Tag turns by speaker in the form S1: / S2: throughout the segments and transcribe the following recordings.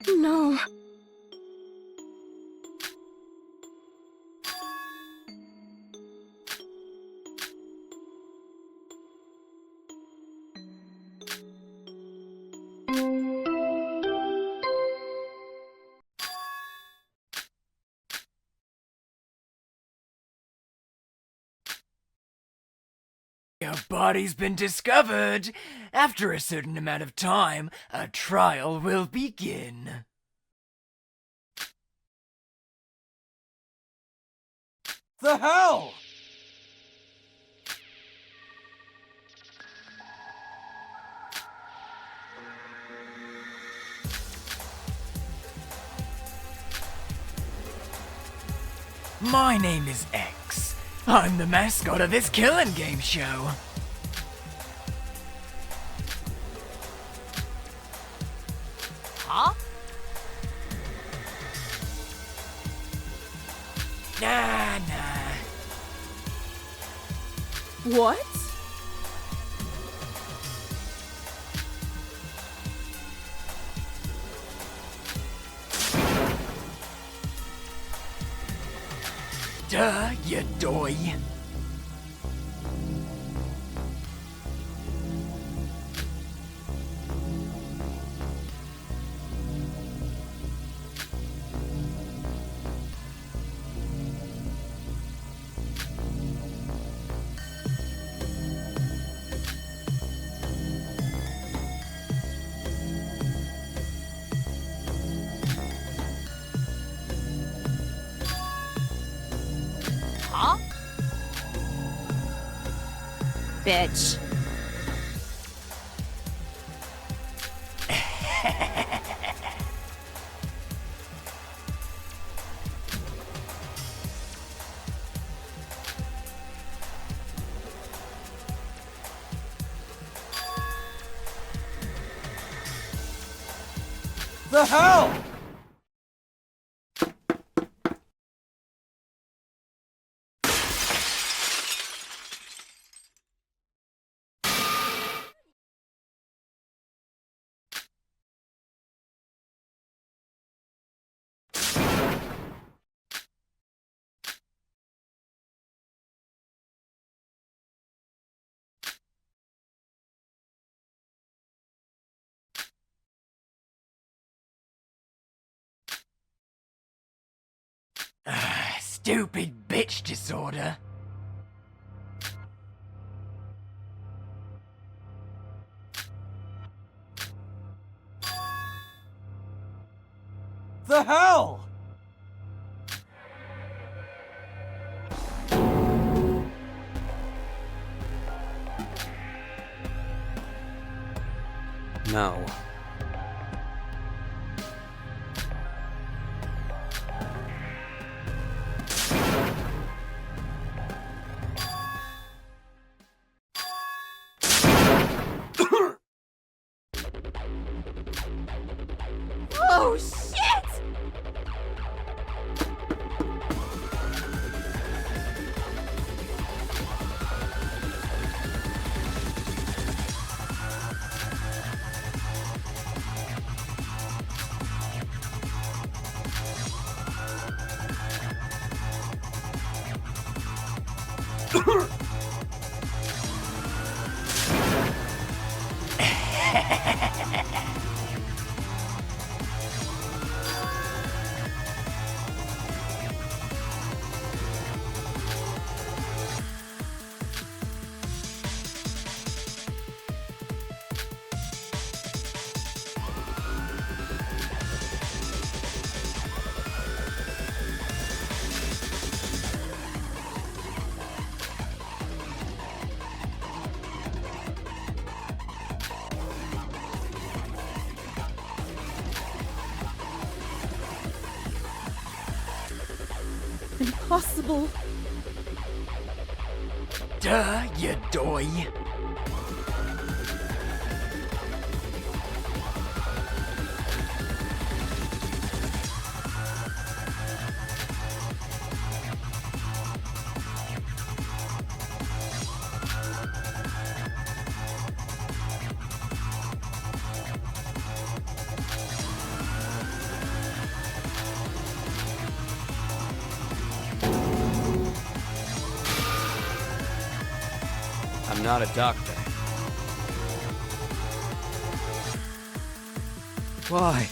S1: No.
S2: Your body's been discovered. After a certain amount of time, a trial will begin.
S3: The hell?
S2: My name is X. I'm the mascot of this killing game show.
S3: Huh?
S2: Nah.
S1: What?
S2: Duh, you doy.
S3: Huh?
S1: Bitch.
S3: The hell?
S2: Stupid bitch disorder.
S3: The hell? No.
S1: Oh, shit! Impossible.
S2: Duh, you doy.
S3: not a doctor. Why?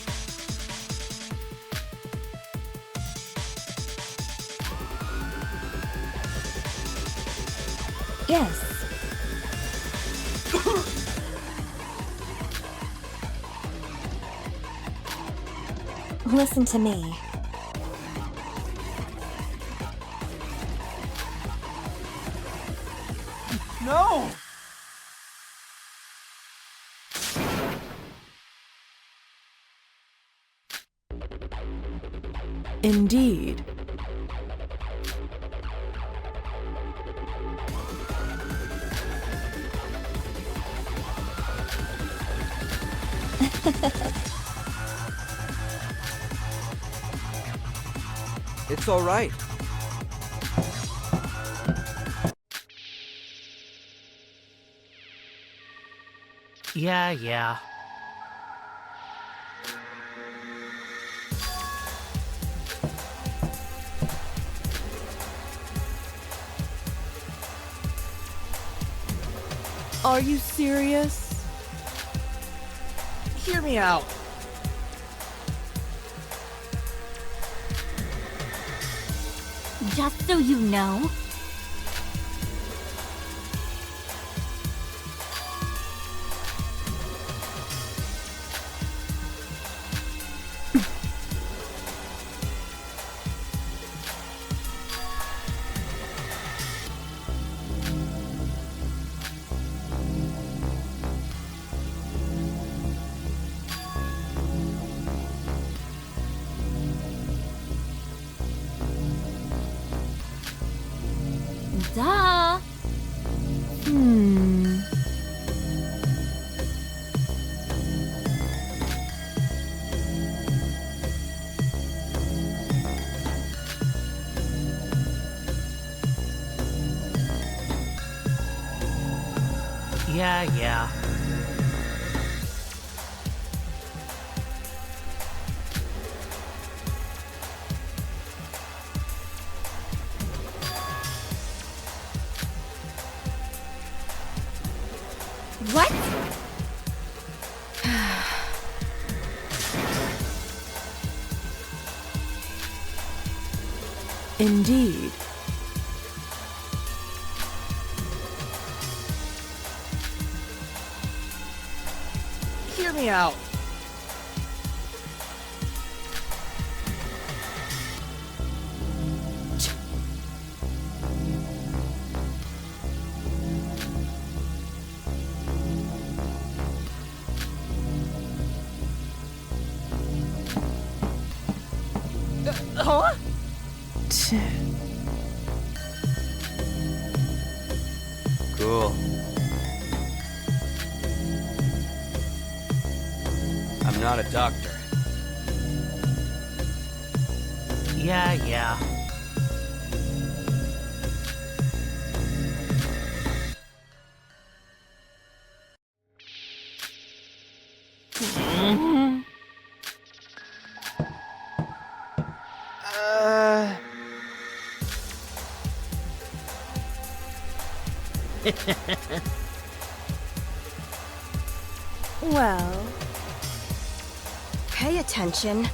S1: Yes. Listen to me.
S3: No!
S4: Indeed.
S3: It's all right.
S5: Yeah.
S4: Are you serious?
S3: Hear me out.
S6: Just so you know, duh.
S5: Yeah.
S1: What?
S4: Indeed.
S3: Hear me out. Huh? Cool. I'm not a doctor.
S5: Yeah.
S1: Well, pay attention.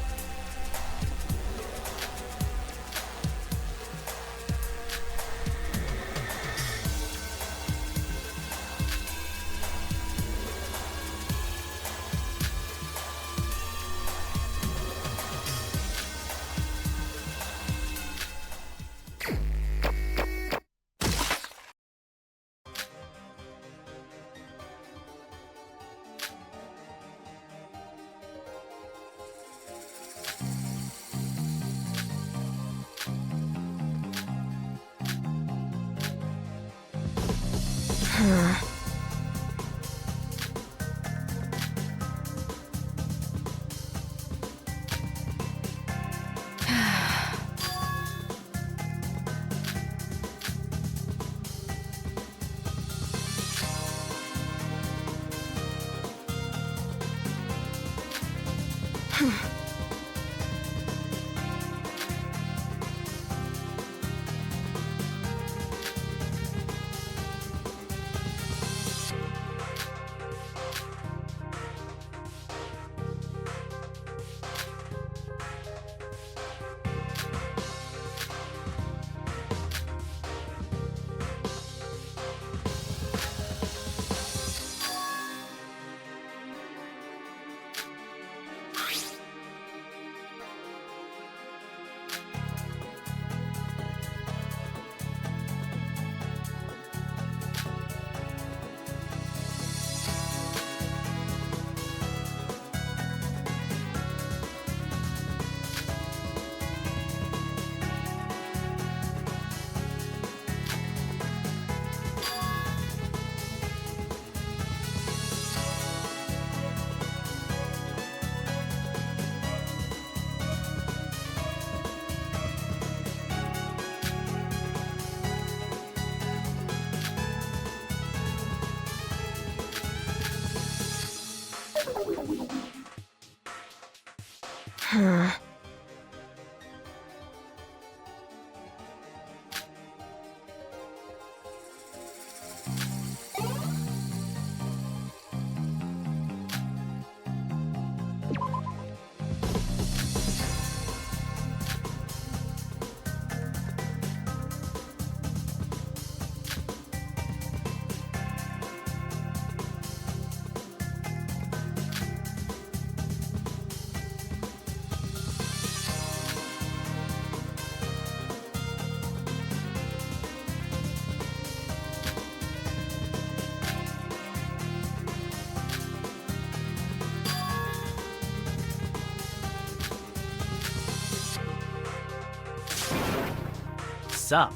S3: Sup?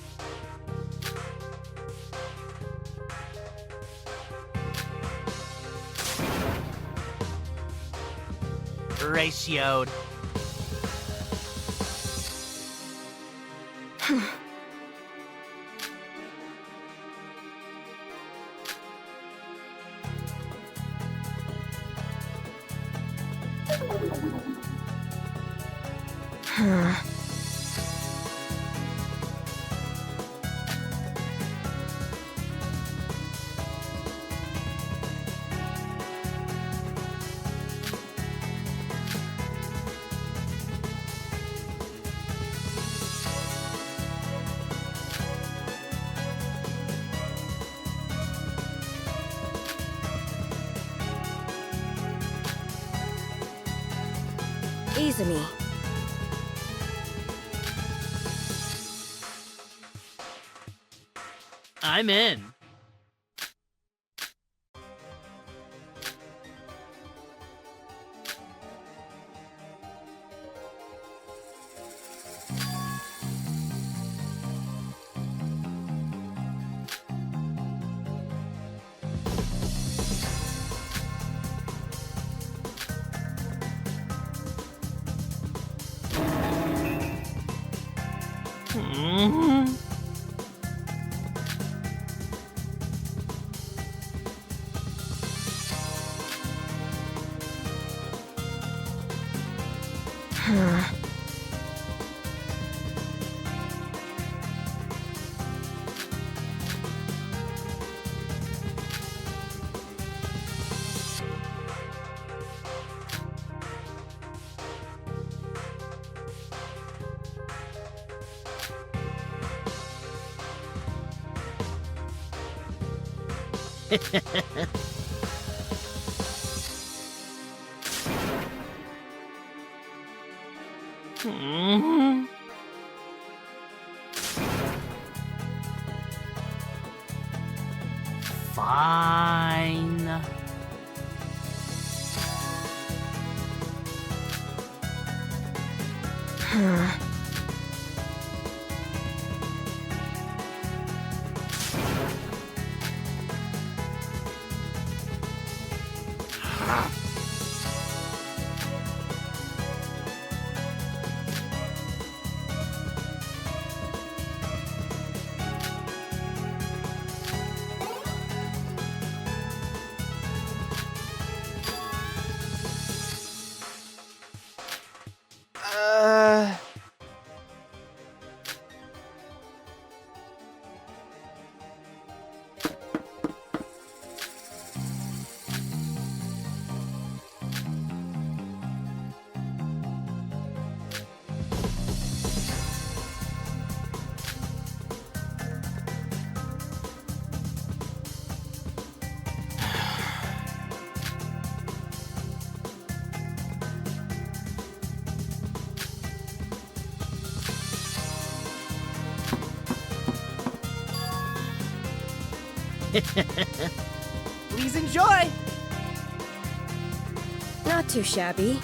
S3: Ratioed.
S1: Easy me.
S3: I'm in. Fine.
S5: Please enjoy!
S1: Not too shabby.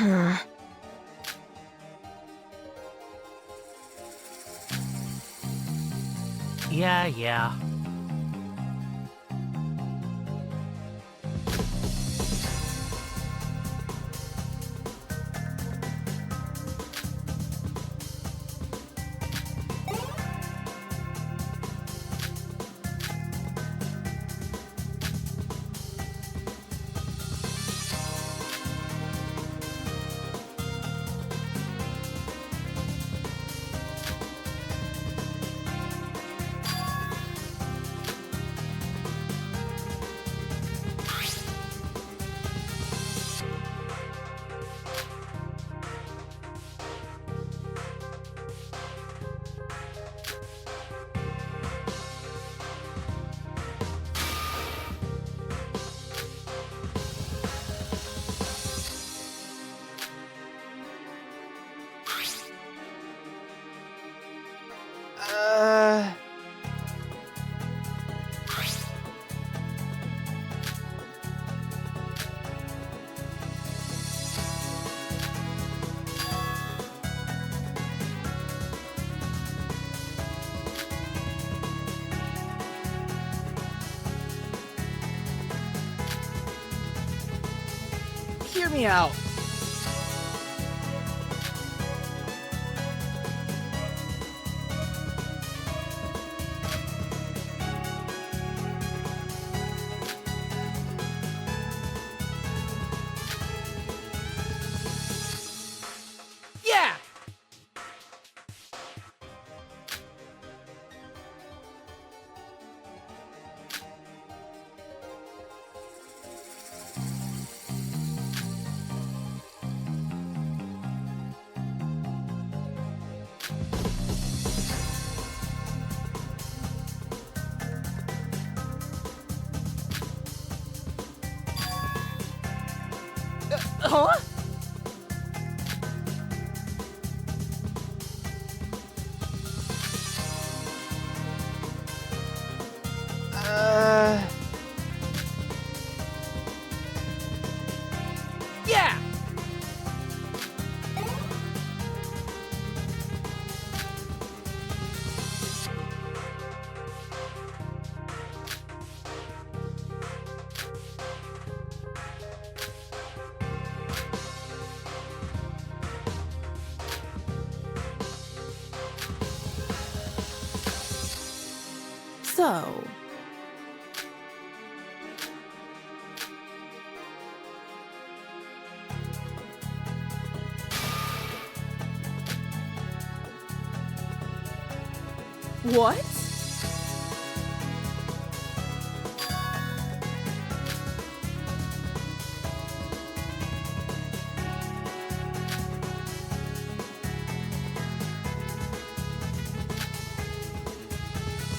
S3: Yeah.
S5: Hear me out. Yeah! Huh? Yeah!
S4: So, what?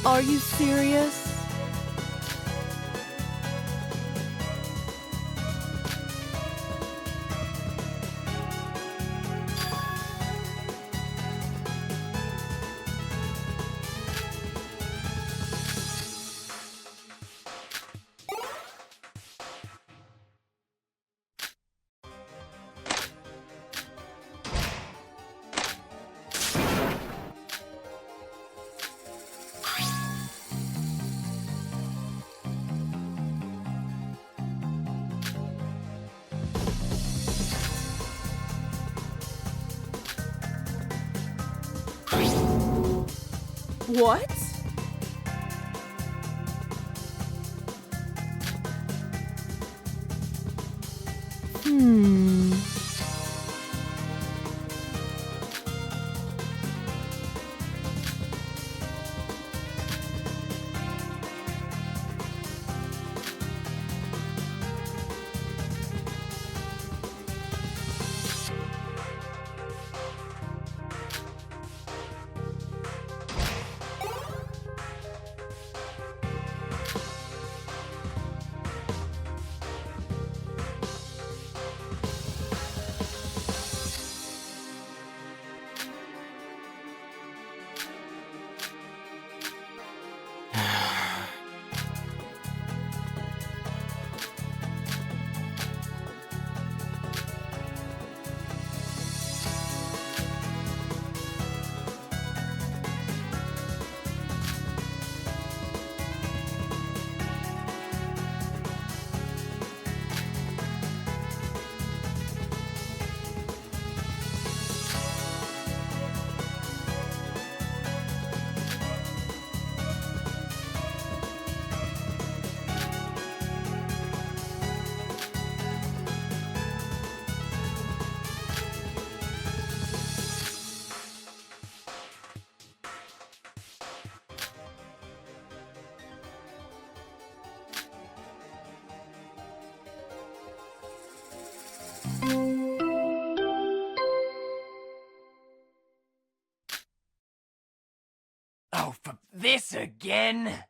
S4: Are you serious? What?
S2: This again?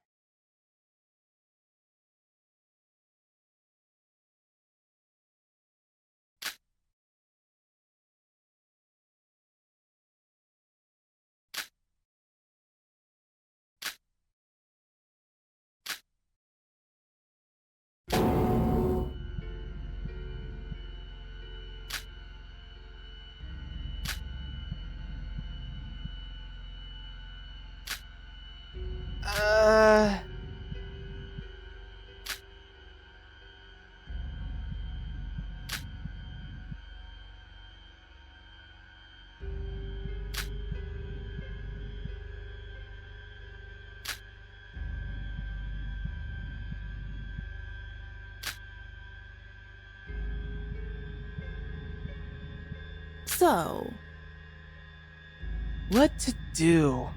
S4: So,
S5: What to do?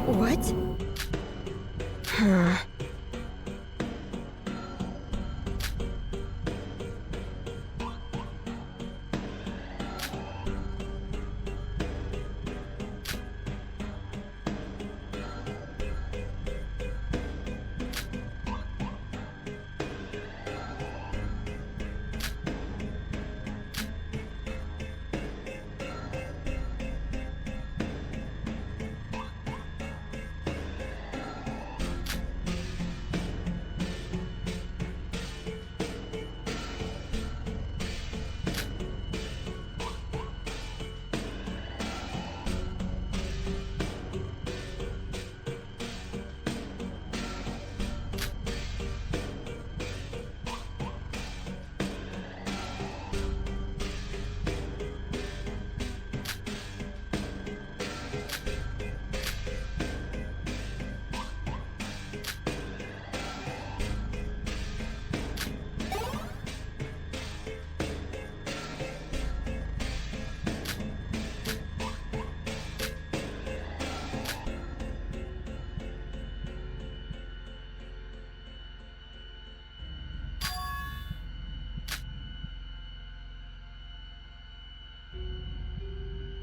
S1: What?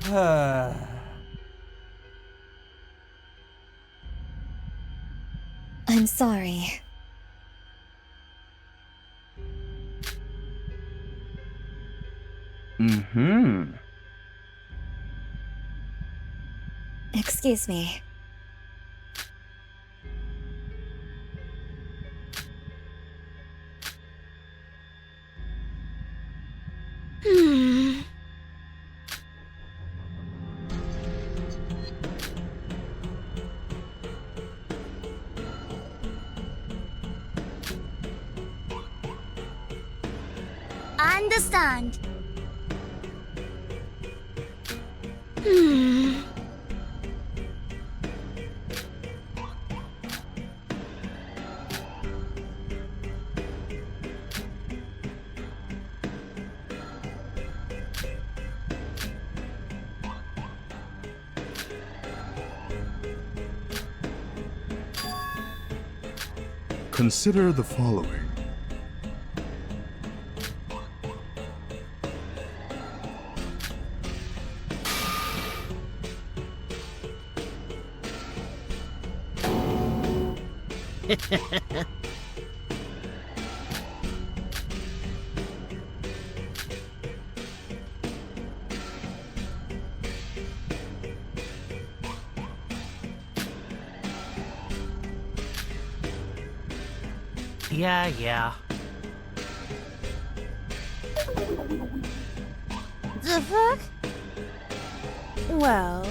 S1: Huh.
S7: I'm sorry.
S5: Mm-hmm.
S7: Excuse me.
S1: Hmm.
S6: Understand.
S1: Hmm.
S8: Consider the following.
S3: Yeah.
S6: The fuck?
S4: well,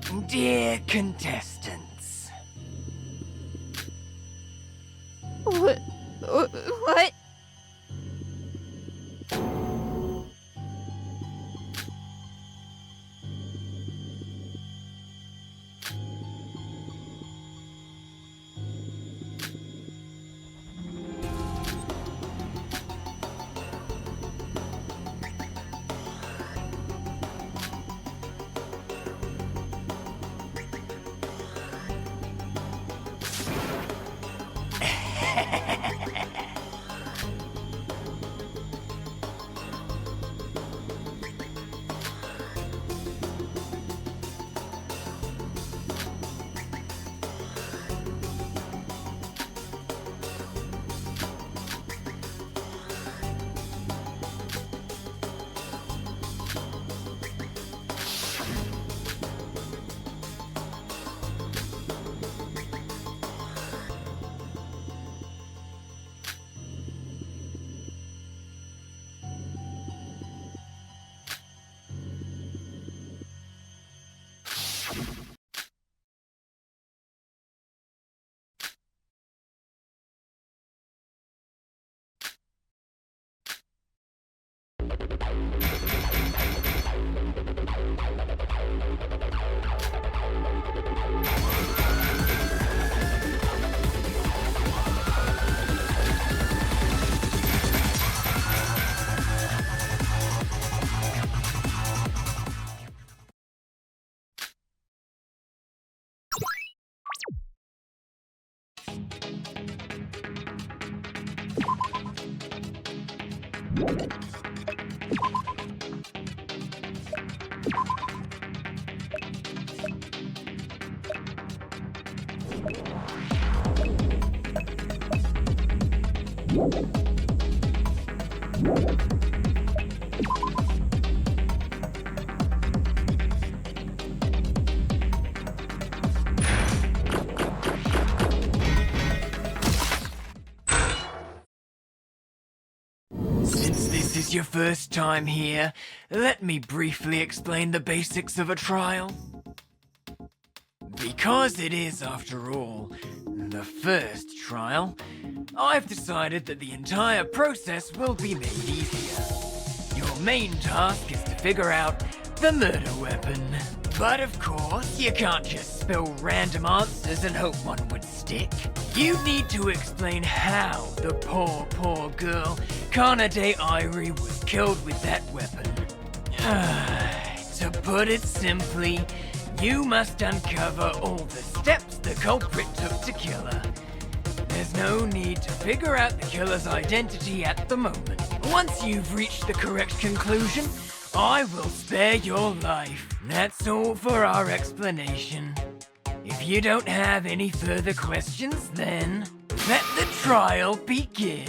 S2: Dear contestants,
S1: What? What?
S2: since this is your first time here, let me briefly explain the basics of a trial. Because it is, after all, the first trial, I've decided that the entire process will be made easier. Your main task is to figure out the murder weapon. But of course, you can't just spill random answers and hope one would stick. You need to explain how the poor girl, Kanade Irie, was killed with that weapon. To put it simply, you must uncover all the steps the culprit took to kill her. There's no need to figure out the killer's identity at the moment. Once you've reached the correct conclusion, I will spare your life. That's all for our explanation. If you don't have any further questions, then let the trial begin.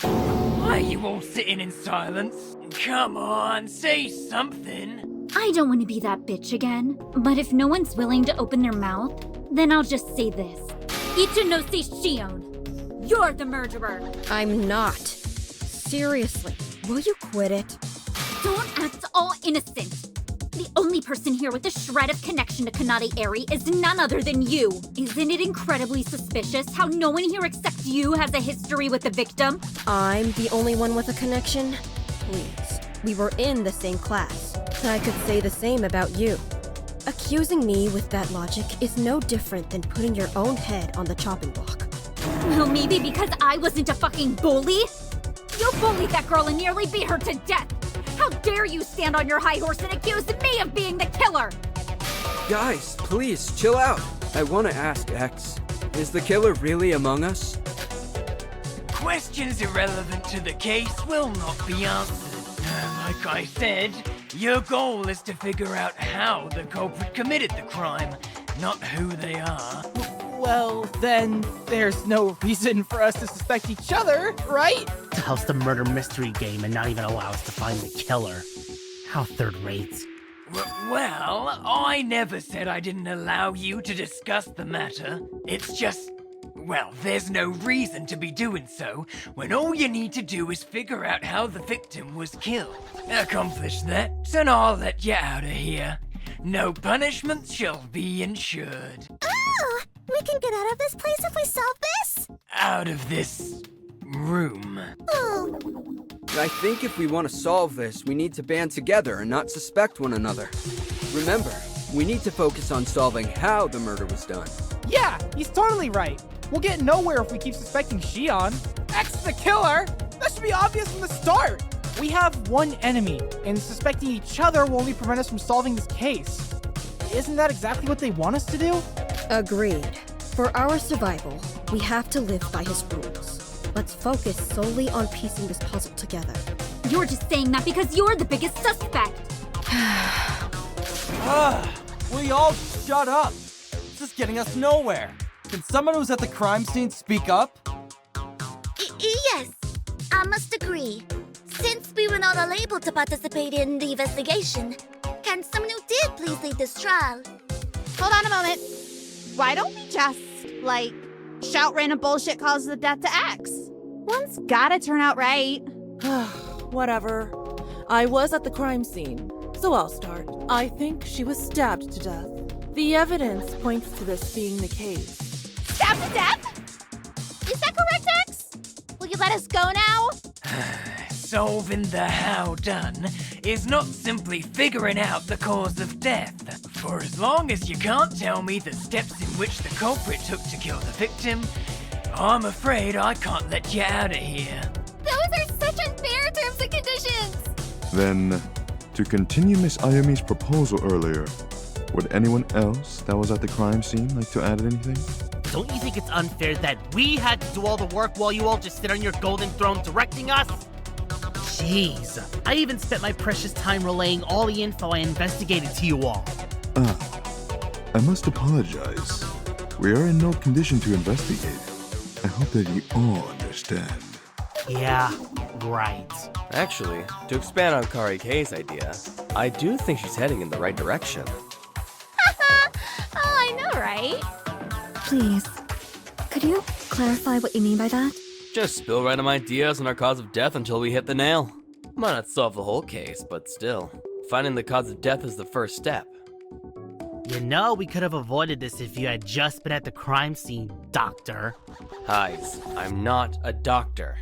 S2: Why are you all sitting in silence? Come on, say something.
S9: I don't want to be that bitch again, but if no one's willing to open their mouth, then I'll just say this. Ichinose Shion, you're the murderer.
S1: I'm not. Seriously, will you quit it?
S9: Don't act all innocent. The only person here with a shred of connection to Kanade Irie is none other than you. Isn't it incredibly suspicious how no one here except you has a history with the victim?
S1: I'm the only one with a connection? Please. We were in the same class. I could say the same about you. Accusing me with that logic is no different than putting your own head on the chopping block.
S9: Well, maybe because I wasn't a fucking bully? You bullied that girl and nearly beat her to death! How dare you stand on your high horse and accuse me of being the killer!
S10: Guys, please, chill out. I want to ask X, is the killer really among us?
S2: Questions irrelevant to the case will not be answered. Like I said, your goal is to figure out how the culprit committed the crime, not who they are.
S5: Well, then there's no reason for us to suspect each other, right?
S3: To host a murder mystery game and not even allow us to find the killer. How third rate.
S2: Well, I never said I didn't allow you to discuss the matter. It's just Well, there's no reason to be doing so when all you need to do is figure out how the victim was killed. Accomplish that, and I'll let you out of here. No punishment shall be ensured.
S6: Oh! We can get out of this place if we solve this?
S2: Out of this room.
S6: Oh.
S10: I think if we want to solve this, we need to band together and not suspect one another. Remember, we need to focus on solving how the murder was done.
S5: Yeah, he's totally right. We'll get nowhere if we keep suspecting Shion. X is the killer! That should be obvious from the start! We have one enemy, and suspecting each other will only prevent us from solving this case. Isn't that exactly what they want us to do?
S1: Agreed. For our survival, we have to live by his rules. Let's focus solely on piecing this puzzle together.
S9: You're just saying that because you're the biggest suspect.
S11: Will you all shut up? This is getting us nowhere. Can someone who's at the crime scene speak up?
S6: Yes, I must agree. Since we were not all able to participate in the investigation, can someone who did please lead this trial?
S12: Hold on a moment. Why don't we just, shout random bullshit causes of death to X? One's gotta turn out right.
S4: Whatever. I was at the crime scene, so I'll start. I think she was stabbed to death. The evidence points to this being the case.
S12: Stabbed to death? Is that correct, X? Will you let us go now?
S2: Solving the how done is not simply figuring out the cause of death. For as long as you can't tell me the steps in which the culprit took to kill the victim, I'm afraid I can't let you out of here.
S12: Those are such unfair terms and conditions!
S8: Then, to continue Miss Ayumi's proposal earlier, would anyone else that was at the crime scene like to add anything?
S3: Don't you think it's unfair that we had to do all the work while you all just sit on your golden throne directing us? Jeez, I even spent my precious time relaying all the info I investigated to you all.
S8: I must apologize. We are in no condition to investigate. I hope that you all understand.
S3: Yeah, right.
S11: Actually, to expand on Kari K's idea, I do think she's heading in the right direction.
S12: Oh, I know, right?
S7: Please, could you clarify what you mean by that?
S11: Just spill random ideas on our cause of death until we hit the nail. Might not solve the whole case, but still, finding the cause of death is the first step.
S3: You know, we could have avoided this if you had just been at the crime scene, Doctor.
S11: Guys, I'm not a doctor.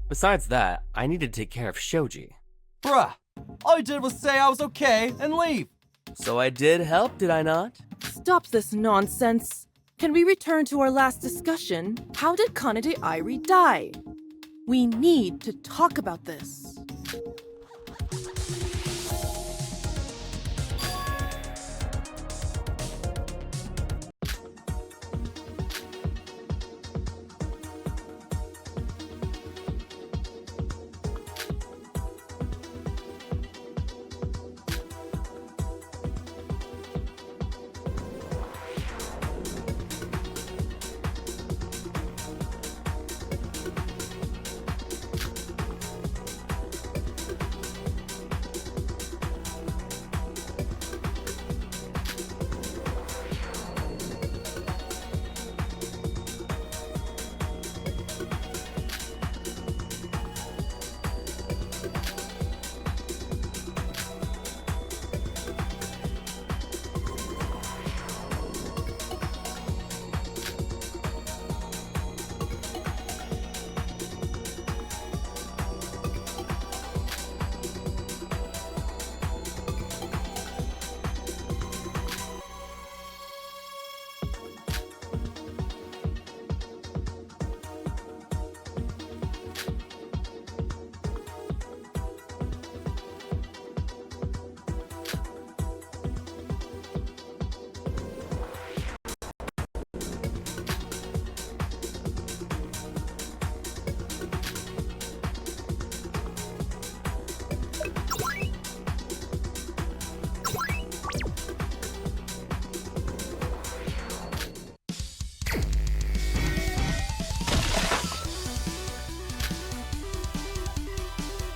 S11: Besides that, I need to take care of Shoji. Bruh, all you did was say I was okay and leave. So I did help, did I not?
S4: Stop this nonsense. Can we return to our last discussion? How did Kanade Airi die? We need to talk about this.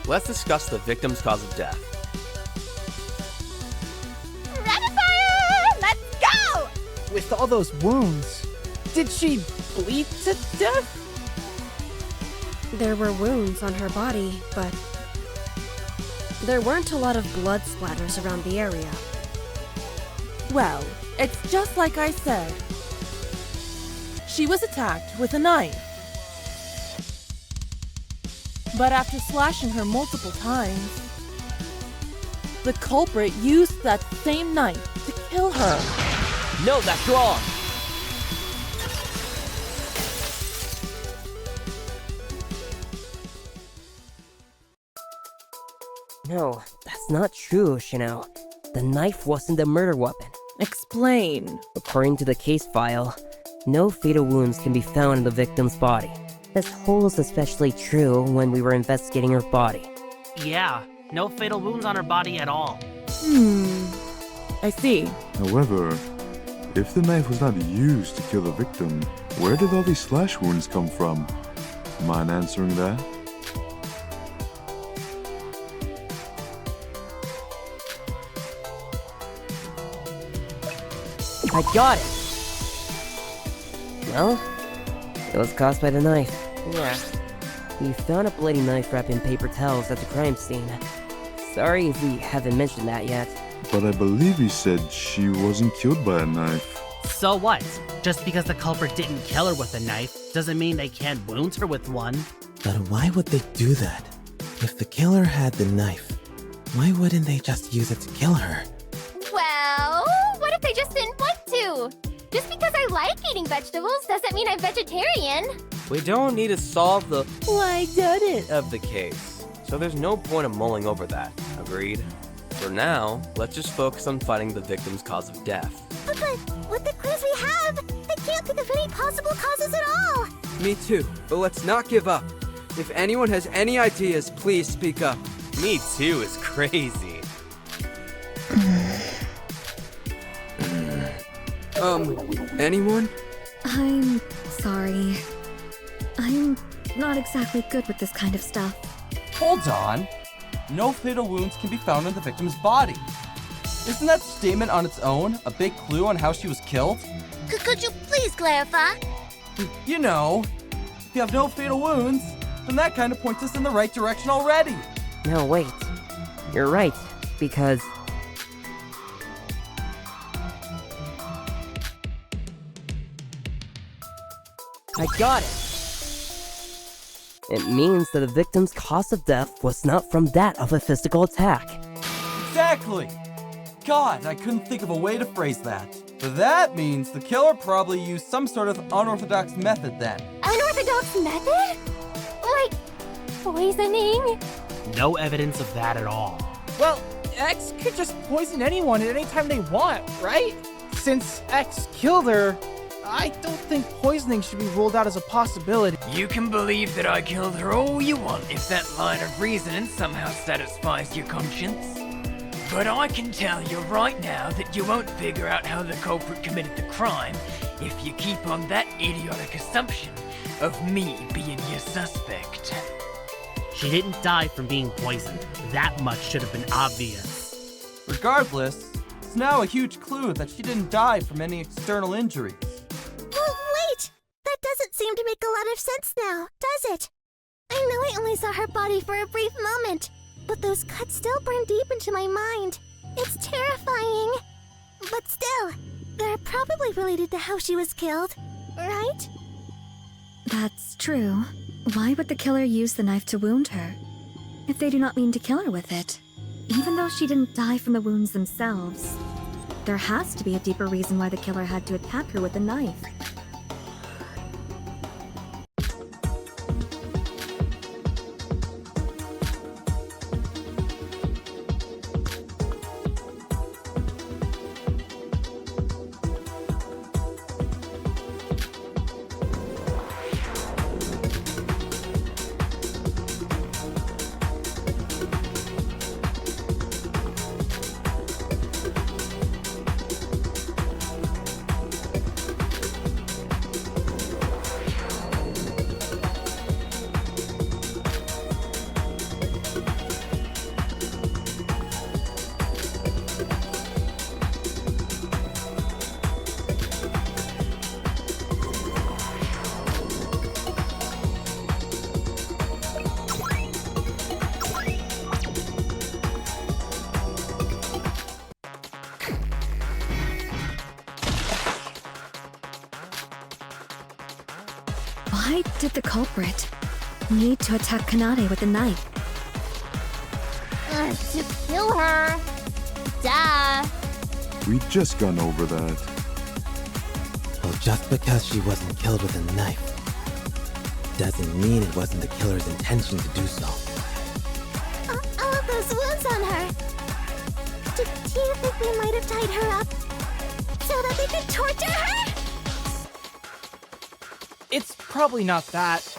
S11: Let's discuss the victim's cause of death.
S12: Rapid fire! Let's go!
S5: With all those wounds, did she
S4: bleed to death?
S1: There were wounds on her body, but there weren't a lot of blood splatters around the area.
S4: Well, it's just like I said. She was attacked with a knife. But after slashing her multiple times, the culprit used that same knife to kill her.
S11: No, that's wrong!
S13: No, that's not true, Chanel. The knife wasn't the murder weapon.
S4: Explain.
S13: According to the case file, no fatal wounds can be found in the victim's body. This holds especially true when we were investigating her body.
S3: Yeah, no fatal wounds on her body at all.
S4: I see.
S8: However, if the knife was not used to kill the victim, where did all these slash wounds come from? Mind answering that?
S13: I got it! Well, it was caused by the knife. Yeah. We found a bloody knife wrapped in paper towels at the crime scene. Sorry if we haven't mentioned that yet.
S8: But I believe you said she wasn't killed by a knife.
S3: So what? Just because the culprit didn't kill her with a knife doesn't mean they can't wound her with one.
S14: But why would they do that? If the killer had the knife, why wouldn't they just use it to kill her?
S15: Well, what if they just didn't want to? Just because I like eating vegetables doesn't mean I'm vegetarian.
S11: We don't need to solve the why done it of the case, so there's no point of mulling over that. Agreed? For now, let's just focus on finding the victim's cause of death.
S6: But with the clues we have, they can't think of any possible causes at all.
S10: Me too, but let's not give up. If anyone has any ideas, please speak up.
S11: Me too is crazy.
S10: Anyone?
S7: I'm sorry. I'm not exactly good with this kind of stuff.
S16: Hold on. No fatal wounds can be found in the victim's body. Isn't that statement on its own a big clue on how she was killed?
S6: Could you please clarify?
S16: You know, if you have no fatal wounds, then that kind of points us in the right direction already.
S13: No, wait. You're right, because... I got it! It means that the victim's cause of death was not from that of a physical attack.
S16: Exactly! God, I couldn't think of a way to phrase that. But that means the killer probably used some sort of unorthodox method then.
S15: Unorthodox method? Like poisoning?
S3: No evidence of that at all.
S5: Well, X could just poison anyone at any time they want, right? Since X killed her, I don't think poisoning should be ruled out as a possibility.
S2: You can believe that I killed her all you want if that line of reasoning somehow satisfies your conscience. But I can tell you right now that you won't figure out how the culprit committed the crime if you keep on that idiotic assumption of me being your suspect.
S3: She didn't die from being poisoned. That much should have been obvious.
S16: Regardless, it's now a huge clue that she didn't die from any external injuries.
S6: Wait! That doesn't seem to make a lot of sense now, does it? I know I only saw her body for a brief moment, but those cuts still burn deep into my mind. It's terrifying. But still, they're probably related to how she was killed, right?
S7: That's true. Why would the killer use the knife to wound her, if they do not mean to kill her with it? Even though she didn't die from the wounds themselves, there has to be a deeper reason why the killer had to attack her with a knife. Why did the culprit need to attack Kanade with a knife?
S15: To kill her. Duh.
S8: We just gone over that.
S14: Well, just because she wasn't killed with a knife doesn't mean it wasn't the killer's intention to do so.
S6: All of those wounds on her. Do you think they might have tied her up so that they could torture her?
S5: It's probably not that.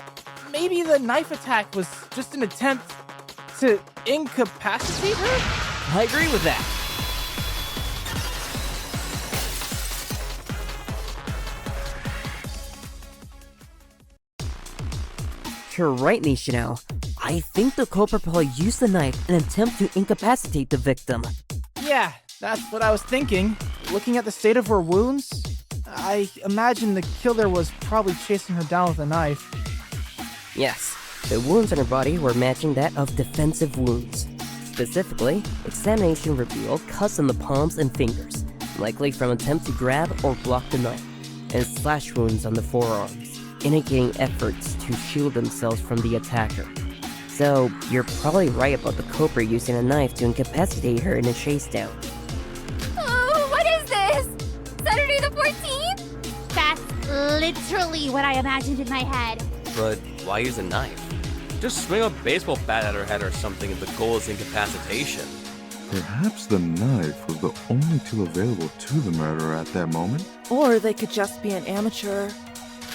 S5: Maybe the knife attack was just an attempt to incapacitate her?
S11: I agree with that.
S13: You're right, Nishino. I think the culprit probably used the knife in an attempt to incapacitate the victim.
S5: Yeah, that's what I was thinking. Looking at the state of her wounds, I imagine the killer was probably chasing her down with a knife.
S13: Yes, the wounds on her body were matching that of defensive wounds. Specifically, examination revealed cuts on the palms and fingers, likely from attempt to grab or block the knife, and slash wounds on the forearms, indicating efforts to shield themselves from the attacker. So, you're probably right about the culprit using a knife to incapacitate her in a chase down.
S15: Oh, what is this? Saturday the 14th?
S12: That's literally what I imagined in my head.
S11: But why use a knife? Just swing a baseball bat at her head or something and the goal is incapacitation.
S8: Perhaps the knife was the only tool available to the murderer at that moment?
S4: Or they could just be an amateur.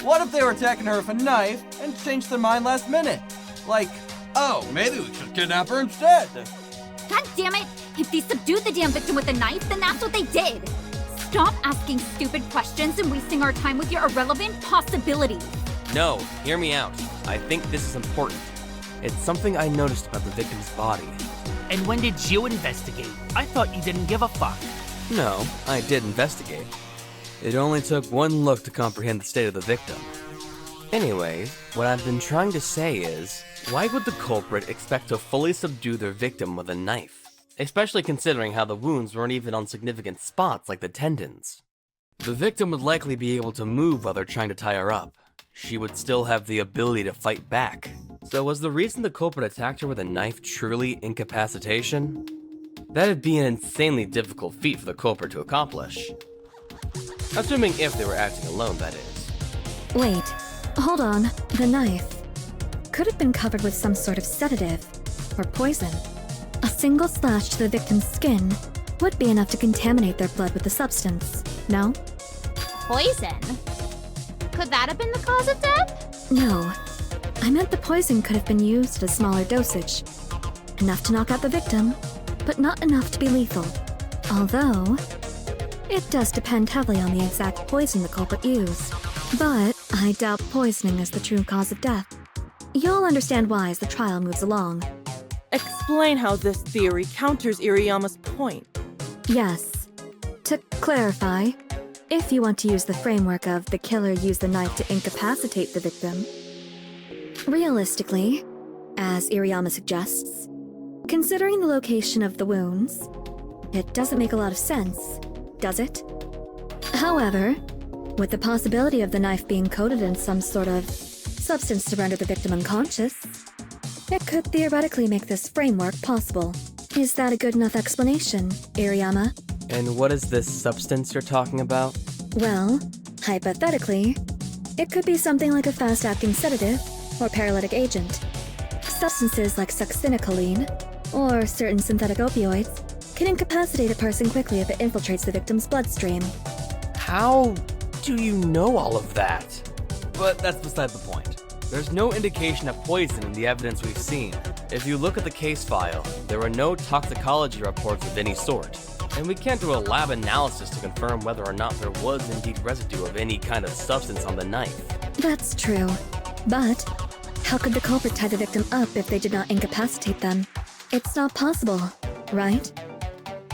S16: What if they were attacking her with a knife and changed their mind last minute? Like, oh, maybe we should kidnap her instead.
S9: God damn it! If they subdued the damn victim with a knife, then that's what they did! Stop asking stupid questions and wasting our time with your irrelevant possibilities!
S11: No, hear me out. I think this is important. It's something I noticed about the victim's body.
S3: And when did you investigate? I thought you didn't give a fuck.
S11: No, I did investigate. It only took one look to comprehend the state of the victim. Anyways, what I've been trying to say is, why would the culprit expect to fully subdue their victim with a knife? Especially considering how the wounds weren't even on significant spots like the tendons. The victim would likely be able to move while they're trying to tie her up. She would still have the ability to fight back. So was the reason the culprit attacked her with a knife truly incapacitation? That'd be an insanely difficult feat for the culprit to accomplish. Assuming if they were acting alone, that is.
S7: Wait, hold on. The knife could have been covered with some sort of sedative or poison. A single slash to the victim's skin would be enough to contaminate their blood with the substance, no?
S12: Poison? Could that have been the cause of death?
S7: No. I meant the poison could have been used at a smaller dosage. Enough to knock out the victim, but not enough to be lethal. Although, it does depend heavily on the exact poison the culprit used. But I doubt poisoning is the true cause of death. You'll understand why as the trial moves along.
S4: Explain how this theory counters Iriyama's point.
S7: Yes. To clarify, if you want to use the framework of the killer used the knife to incapacitate the victim, realistically, as Iriyama suggests, considering the location of the wounds, it doesn't make a lot of sense, does it? However, with the possibility of the knife being coated in some sort of substance to render the victim unconscious, it could theoretically make this framework possible. Is that a good enough explanation, Iriyama?
S11: And what is this substance you're talking about?
S7: Well, hypothetically, it could be something like a fast-acting sedative or paralytic agent. Substances like succinylcholine or certain synthetic opioids can incapacitate a person quickly if it infiltrates the victim's bloodstream.
S11: How do you know all of that? But that's beside the point. There's no indication of poison in the evidence we've seen. If you look at the case file, there were no toxicology reports of any sort. And we can't do a lab analysis to confirm whether or not there was indeed residue of any kind of substance on the knife.
S7: That's true. But how could the culprit tie the victim up if they did not incapacitate them? It's not possible, right?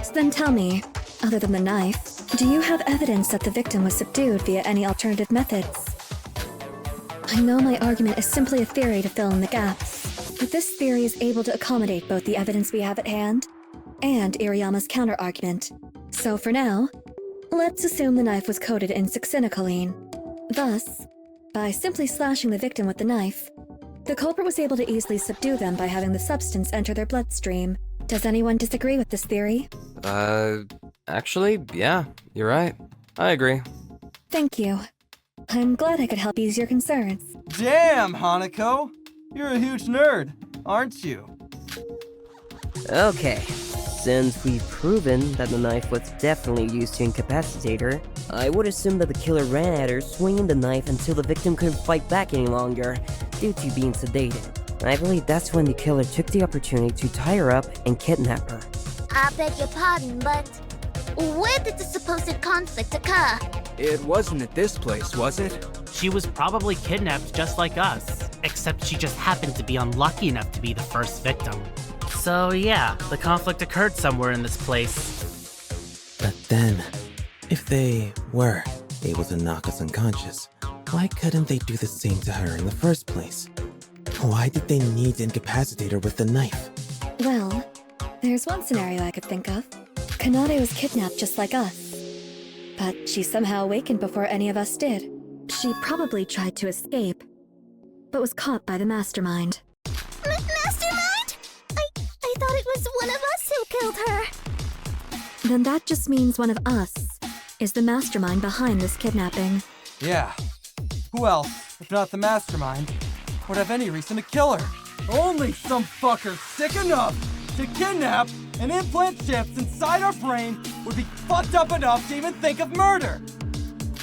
S7: So then tell me, other than the knife, do you have evidence that the victim was subdued via any alternative methods? I know my argument is simply a theory to fill in the gaps, but this theory is able to accommodate both the evidence we have at hand and Iriyama's counter-argument. So for now, let's assume the knife was coated in succinylcholine. Thus, By simply slashing the victim with the knife, the culprit was able to easily subdue them by having the substance enter their bloodstream. Does anyone disagree with this theory?
S11: Actually, yeah, you're right. I agree.
S7: Thank you. I'm glad I could help ease your concerns.
S16: Damn, Hanako! You're a huge nerd, aren't you?
S13: Okay, since we've proven that the knife was definitely used to incapacitate her, I would assume that the killer ran at her swinging the knife until the victim couldn't fight back any longer due to being sedated. I believe that's when the killer took the opportunity to tie her up and kidnap her.
S6: I beg your pardon, but where did the supposed conflict occur?
S10: It wasn't at this place, was it?
S3: She was probably kidnapped just like us, except she just happened to be unlucky enough to be the first victim. So yeah, the conflict occurred somewhere in this place.
S14: But then, if they were able to knock us unconscious, why couldn't they do the same to her in the first place? Why did they need to incapacitate her with the knife?
S7: Well, there's one scenario I could think of. Kanade was kidnapped just like us, but she somehow awakened before any of us did. She probably tried to escape, but was caught by the mastermind.
S6: Mastermind? I thought it was one of us who killed her.
S7: Then that just means one of us is the mastermind behind this kidnapping.
S16: Yeah. Who else, if not the mastermind, would have any reason to kill her? Only some fucker sick enough to kidnap and implant chips inside our brain would be fucked up enough to even think of murder.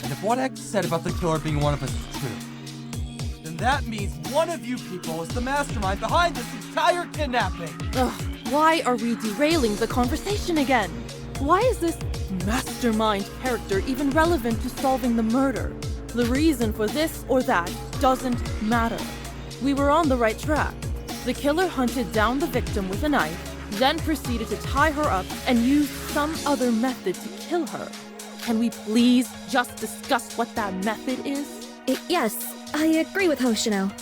S16: And if what X said about the killer being one of us is true, then that means one of you people is the mastermind behind this entire kidnapping.
S4: Ugh, why are we derailing the conversation again? Why is this mastermind character even relevant to solving the murder? The reason for this or that doesn't matter. We were on the right track. The killer hunted down the victim with a knife, then proceeded to tie her up and used some other method to kill her. Can we please just discuss what that method is?
S7: Yes, I agree with Hoshino.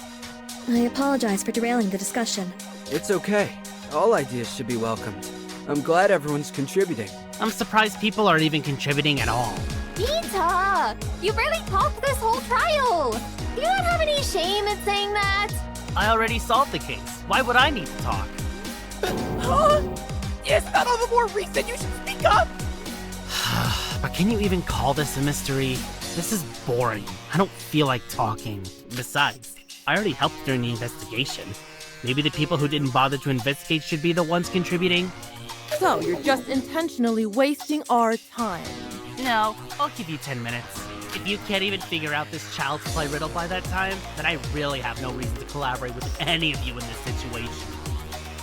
S7: I apologize for derailing the discussion.
S10: It's okay. All ideas should be welcomed. I'm glad everyone's contributing.
S3: I'm surprised people aren't even contributing at all.
S15: Peter! You barely talked this whole trial! You don't have any shame in saying that?
S3: I already solved the case. Why would I need to talk?
S5: Huh? Is that all the more reason you should speak up?
S3: But can you even call this a mystery? This is boring. I don't feel like talking. Besides, I already helped during the investigation. Maybe the people who didn't bother to investigate should be the ones contributing?
S4: So you're just intentionally wasting our time.
S3: No, I'll give you 10 minutes. If you can't even figure out this child's play riddle by that time, then I really have no reason to collaborate with any of you in this situation.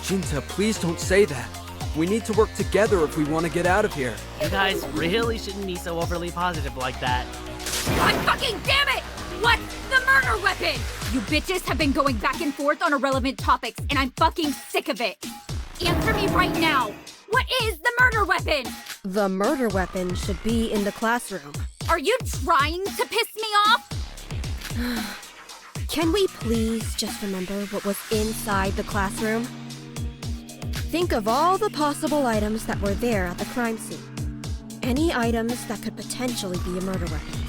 S10: Jinta, please don't say that. We need to work together if we want to get out of here.
S3: You guys really shouldn't be so overly positive like that.
S9: God fucking damn it! What's the murder weapon? You bitches have been going back and forth on irrelevant topics, and I'm fucking sick of it. Answer me right now. What is the murder weapon?
S1: The murder weapon should be in the classroom.
S9: Are you trying to piss me off?
S1: Can we please just remember what was inside the classroom? Think of all the possible items that were there at the crime scene. Any items that could potentially be a murder weapon.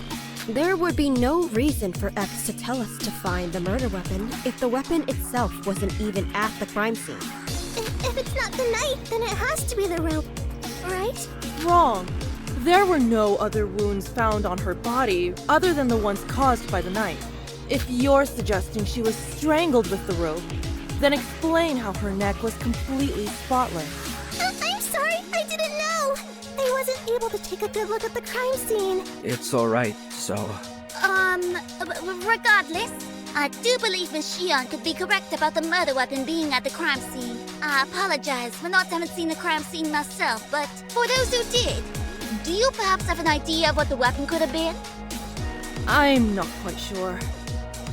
S1: There would be no reason for X to tell us to find the murder weapon if the weapon itself wasn't even at the crime scene.
S6: If it's not the knife, then it has to be the rope, right?
S4: Wrong. There were no other wounds found on her body other than the ones caused by the knife. If you're suggesting she was strangled with the rope, then explain how her neck was completely spotless.
S6: I'm sorry, I didn't know. I wasn't able to take a good look at the crime scene.
S10: It's alright, so...
S6: Regardless, I do believe Miss Shion could be correct about the murder weapon being at the crime scene. I apologize for not having seen the crime scene myself, but for those who did, do you perhaps have an idea of what the weapon could have been?
S4: I'm not quite sure.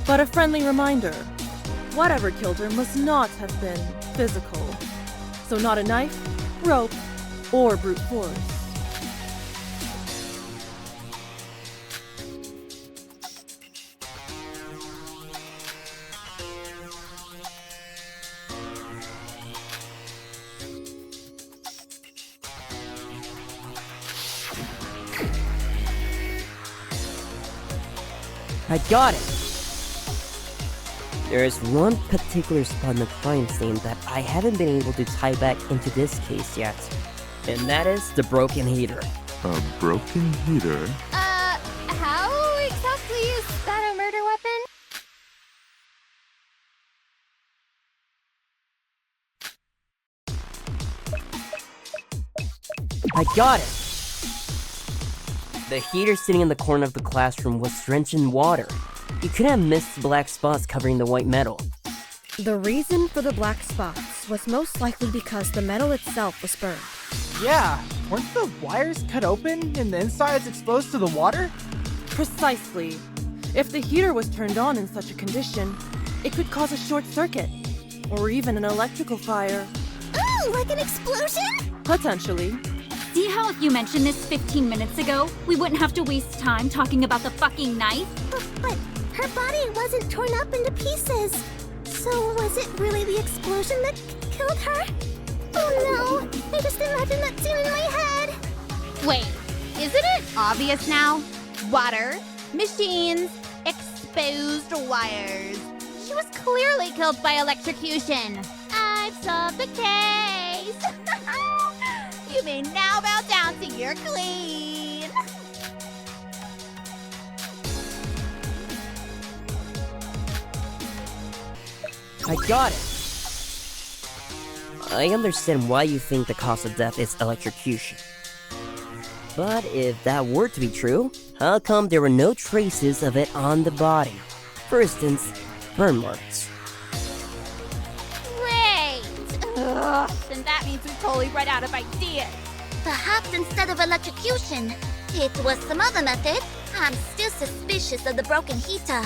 S4: But a friendly reminder. Whatever killed her must not have been physical. So not a knife, rope, or brute force.
S17: I got it!
S13: There is one particular spot in the crime scene that I haven't been able to tie back into this case yet. And that is the broken heater.
S8: A broken heater?
S15: How exactly is that a murder weapon?
S13: I got it! The heater sitting in the corner of the classroom was drenched in water. You couldn't have missed the black spots covering the white metal.
S1: The reason for the black spots was most likely because the metal itself was burned.
S5: Yeah, weren't the wires cut open and the insides exposed to the water?
S4: Precisely. If the heater was turned on in such a condition, it could cause a short circuit, or even an electrical fire.
S6: Ooh, like an explosion?
S4: Potentially.
S9: See how if you mentioned this 15 minutes ago, we wouldn't have to waste time talking about the fucking knife?
S6: But her body wasn't torn up into pieces. So was it really the explosion that killed her? Oh no, I just imagined that scene in my head.
S12: Wait, isn't it obvious now? Water, machines, exposed wires. She was clearly killed by electrocution. I've solved the case. You may now bow down to your queen.
S13: I got it! I understand why you think the cause of death is electrocution. But if that were to be true, how come there were no traces of it on the body? For instance, burn marks.
S12: Great! Ugh, then that means we totally run out of ideas.
S6: Perhaps instead of electrocution, it was some other method. I'm still suspicious of the broken heater.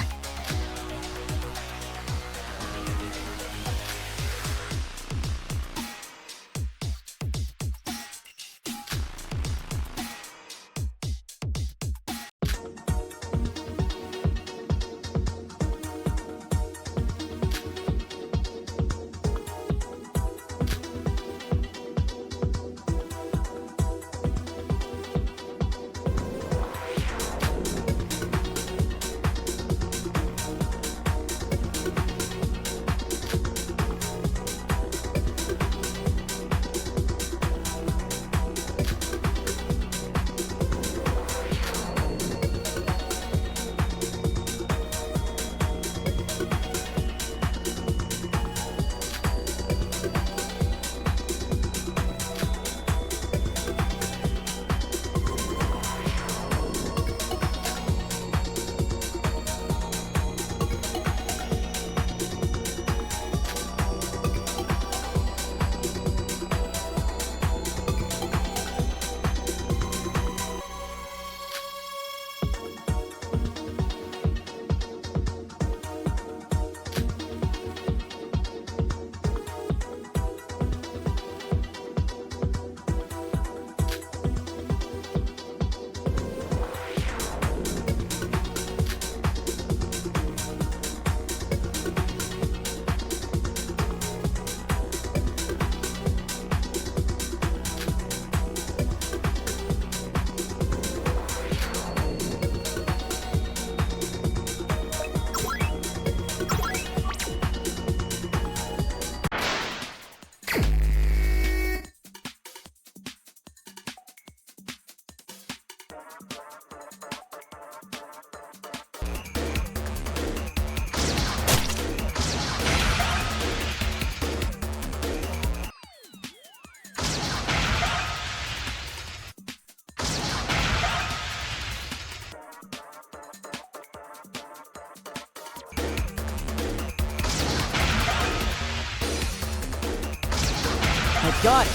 S13: I got it!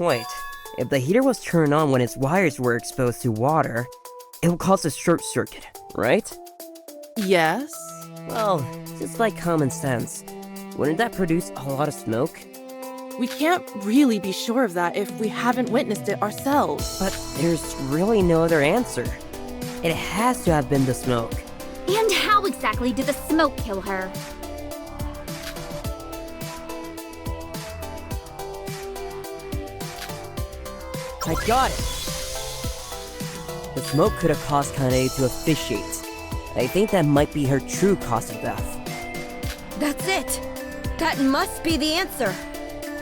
S13: Wait, if the heater was turned on when its wires were exposed to water, it would cause a short circuit, right?
S4: Yes?
S13: Well, just by common sense, wouldn't that produce a lot of smoke?
S4: We can't really be sure of that if we haven't witnessed it ourselves.
S13: But there's really no other answer. It has to have been the smoke.
S9: And how exactly did the smoke kill her?
S13: I got it! The smoke could have caused Kanade to officiate. I think that might be her true cause of death.
S1: That's it! That must be the answer!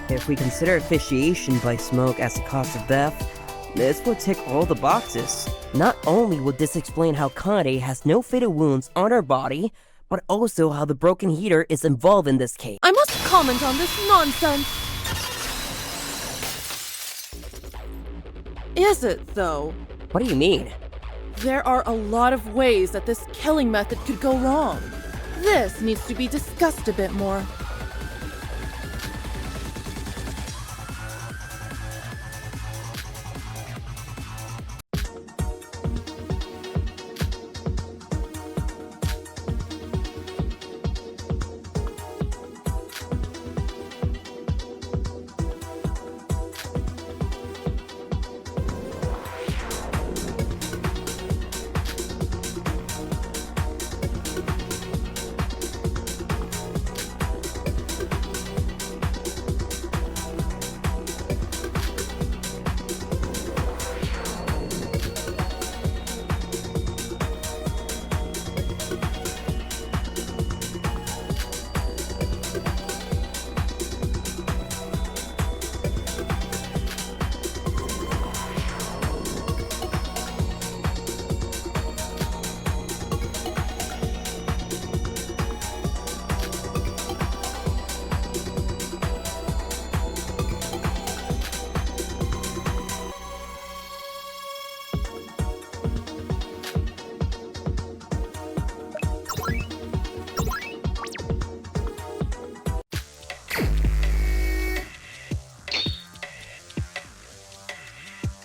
S13: If we consider asphyxiation by smoke as the cause of death, this would tick all the boxes. Not only would this explain how Kanade has no fatal wounds on her body, but also how the broken heater is involved in this case.
S4: I must comment on this nonsense. Is it, though?
S13: What do you mean?
S4: There are a lot of ways that this killing method could go wrong. This needs to be discussed a bit more.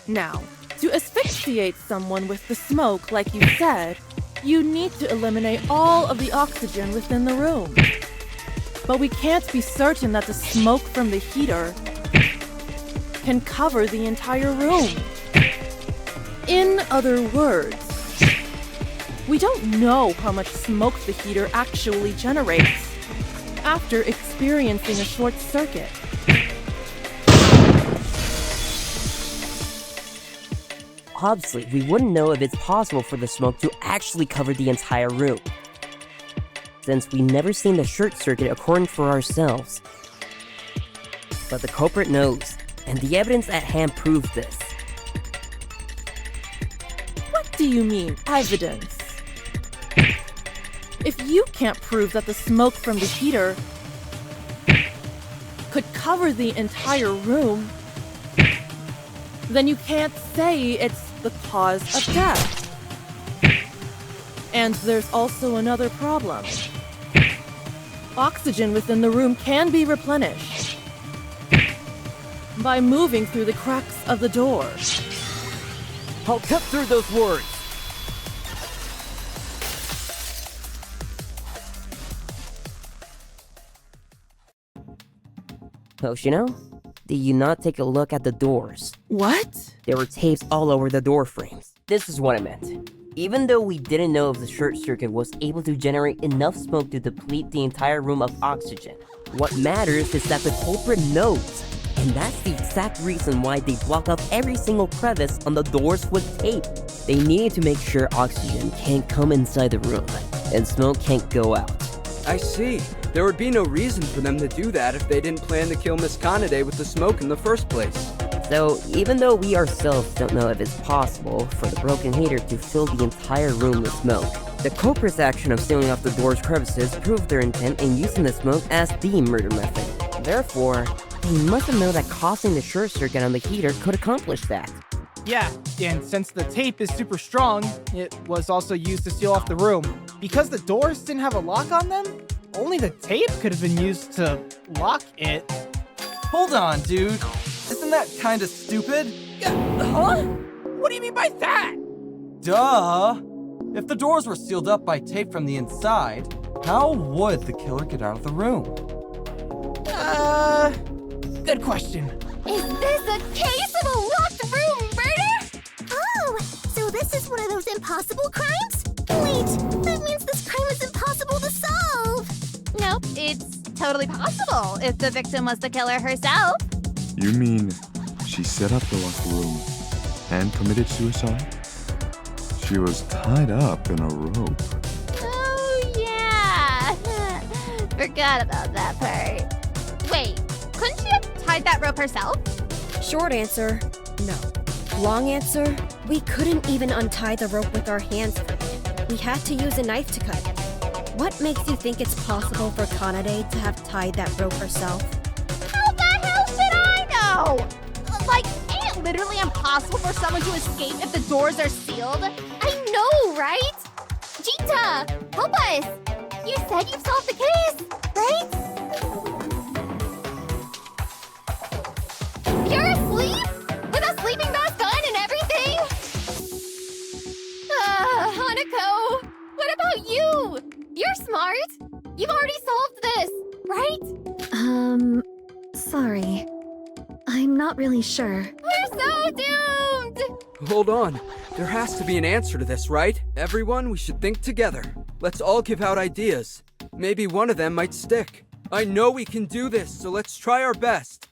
S4: Now, to asphyxiate someone with the smoke, like you said, you need to eliminate all of the oxygen within the room. But we can't be certain that the smoke from the heater can cover the entire room. In other words, we don't know how much smoke the heater actually generates after experiencing a short circuit.
S13: Obviously, we wouldn't know if it's possible for the smoke to actually cover the entire room, since we never seen the short circuit occurring for ourselves. But the culprit knows, and the evidence at hand proves this.
S4: What do you mean, evidence? If you can't prove that the smoke from the heater could cover the entire room, then you can't say it's the cause of death. And there's also another problem. Oxygen within the room can be replenished by moving through the cracks of the door.
S13: I'll cut through those words! Hoshino, did you not take a look at the doors?
S4: What?
S13: There were tapes all over the door frames. This is what I meant. Even though we didn't know if the short circuit was able to generate enough smoke to deplete the entire room of oxygen, what matters is that the culprit knows. And that's the exact reason why they block up every single crevice on the doors with tape. They needed to make sure oxygen can't come inside the room, and smoke can't go out.
S10: I see. There would be no reason for them to do that if they didn't plan to kill Miss Kanade with the smoke in the first place.
S13: So, even though we ourselves don't know if it's possible for the broken heater to fill the entire room with smoke, the culprit's action of sealing off the door's crevices proved their intent in using the smoke as the murder method. Therefore, they must have known that causing the short circuit on the heater could accomplish that.
S5: Yeah, and since the tape is super strong, it was also used to seal off the room. Because the doors didn't have a lock on them, only the tape could have been used to lock it.
S16: Hold on, dude. Isn't that kinda stupid?
S5: Huh? What do you mean by that?
S16: Duh! If the doors were sealed up by tape from the inside, how would the killer get out of the room?
S5: Good question.
S15: Is this a case of a locked room murder?
S6: Oh, so this is one of those impossible crimes? Wait, that means this crime is impossible to solve.
S12: Nope, it's totally possible if the victim was the killer herself.
S8: You mean she she set up the locked room and committed suicide? She was tied up in a rope.
S12: Oh, yeah. Forgot about that part. Wait, couldn't she have tied that rope herself?
S1: Short answer, no. Long answer, we couldn't even untie the rope with our hands. We had to use a knife to cut it. What makes you think it's possible for Kanade to have tied that rope herself?
S12: How the hell should I know? Like, ain't it literally impossible for someone to escape if the doors are sealed?
S15: I know, right? Jita, help us! You said you've solved the case, right? You're asleep? With a sleeping mask on and everything? Hanako, what about you? You're smart. You've already solved this, right?
S7: Sorry. I'm not really sure.
S15: We're so doomed!
S10: Hold on. There has to be an answer to this, right? Everyone, we should think together. Let's all give out ideas. Maybe one of them might stick. I know we can do this, so let's try our best.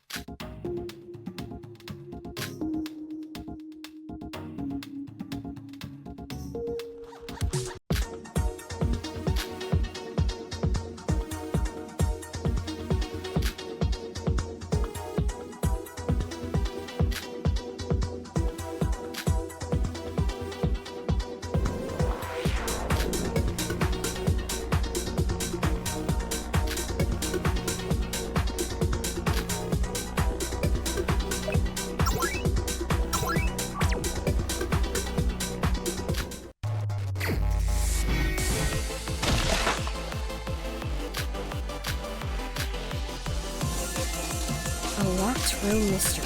S1: A locked room mystery.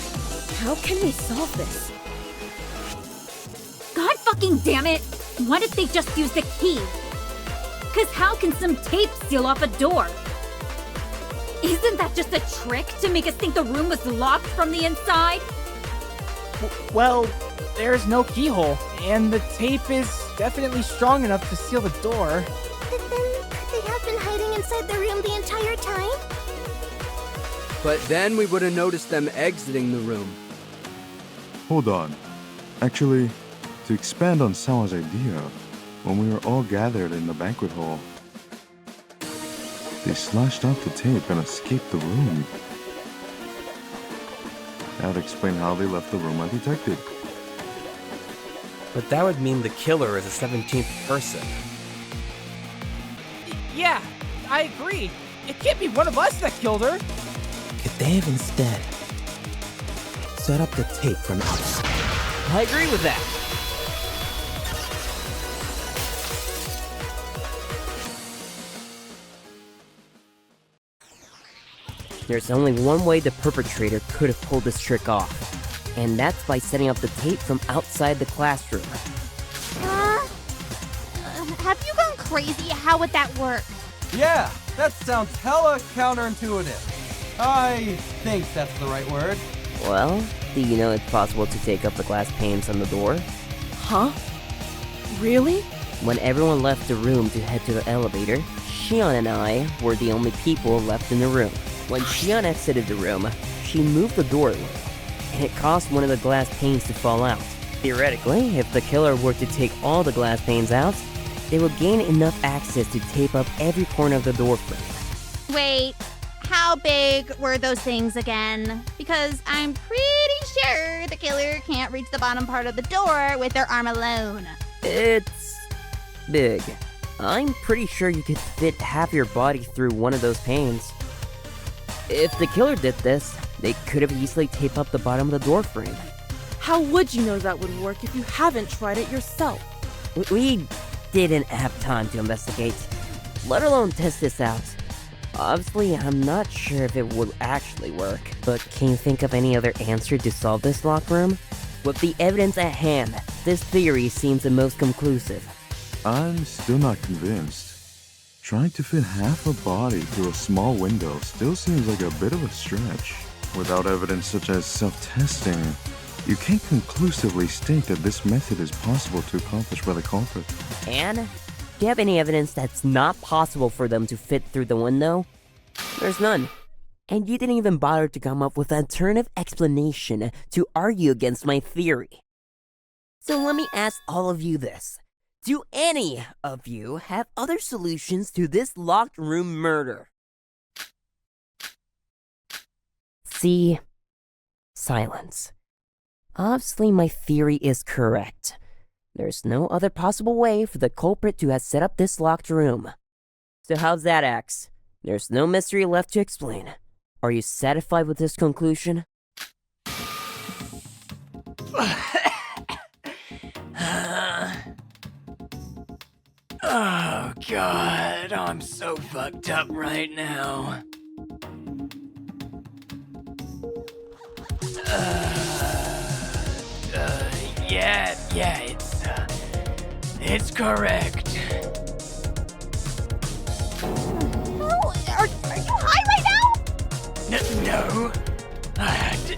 S1: How can we solve this?
S9: God fucking damn it! What if they just use the key? Cause how can some tape seal off a door? Isn't that just a trick to make us think the room was locked from the inside?
S5: Well, there's no keyhole, and the tape is definitely strong enough to seal the door.
S6: But then, could they have been hiding inside the room the entire time?
S10: But then we would have noticed them exiting the room.
S8: Hold on. Actually, to expand on Sawa's idea, when we were all gathered in the banquet hall, they slashed off the tape and escaped the room. That would explain how they left the room undetected.
S11: But that would mean the killer is a 17th person.
S5: Yeah, I agree. It can't be one of us that killed her.
S14: Could they have instead set up the tape from outside?
S11: I agree with that.
S13: There's only one way the perpetrator could have pulled this trick off, and that's by setting up the tape from outside the classroom.
S12: Have you gone crazy? How would that work?
S16: Yeah, that sounds hella counterintuitive. I think that's the right word.
S13: Well, do you know it's possible to take up the glass panes on the door?
S4: Huh? Really?
S13: When everyone left the room to head to the elevator, Shion and I were the only people left in the room. When Shion exited the room, she moved the door a little, and it caused one of the glass panes to fall out. Theoretically, if the killer were to take all the glass panes out, they would gain enough access to tape up every corner of the door frame.
S12: Wait, how big were those things again? Because I'm pretty sure the killer can't reach the bottom part of the door with their arm alone.
S13: It's big. I'm pretty sure you could fit half your body through one of those panes. If the killer did this, they could have easily taped up the bottom of the door frame.
S4: How would you know that would work if you haven't tried it yourself?
S13: We didn't have time to investigate, let alone test this out. Obviously, I'm not sure if it would actually work, but can you think of any other answer to solve this locked room? With the evidence at hand, this theory seems the most conclusive.
S8: I'm still not convinced. Trying to fit half a body through a small window still seems like a bit of a stretch. Without evidence such as self-testing, you can't conclusively state that this method is possible to accomplish by the culprit.
S13: And do you have any evidence that's not possible for them to fit through the window? There's none. And you didn't even bother to come up with an alternative explanation to argue against my theory. So let me ask all of you this. Do any of you have other solutions to this locked room murder? See? Silence. Obviously, my theory is correct. There's no other possible way for the culprit to have set up this locked room. So how's that, Axe? There's no mystery left to explain. Are you satisfied with this conclusion?
S2: Oh god, I'm so fucked up right now. Yeah, it's correct.
S12: Oh, are you high right now?
S2: No.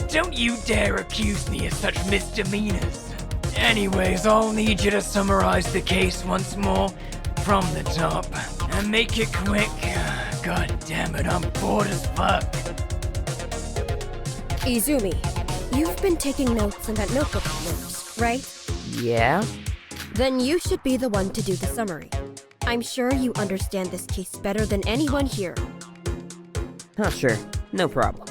S2: Don't you dare accuse me of such misdemeanors. Anyways, I'll need you to summarize the case once more from the top and make it quick. God damn it, I'm bored as fuck.
S1: Izumi, you've been taking notes in that notebook of yours, right?
S13: Yeah?
S1: Then you should be the one to do the summary. I'm sure you understand this case better than anyone here.
S13: Sure. No problem.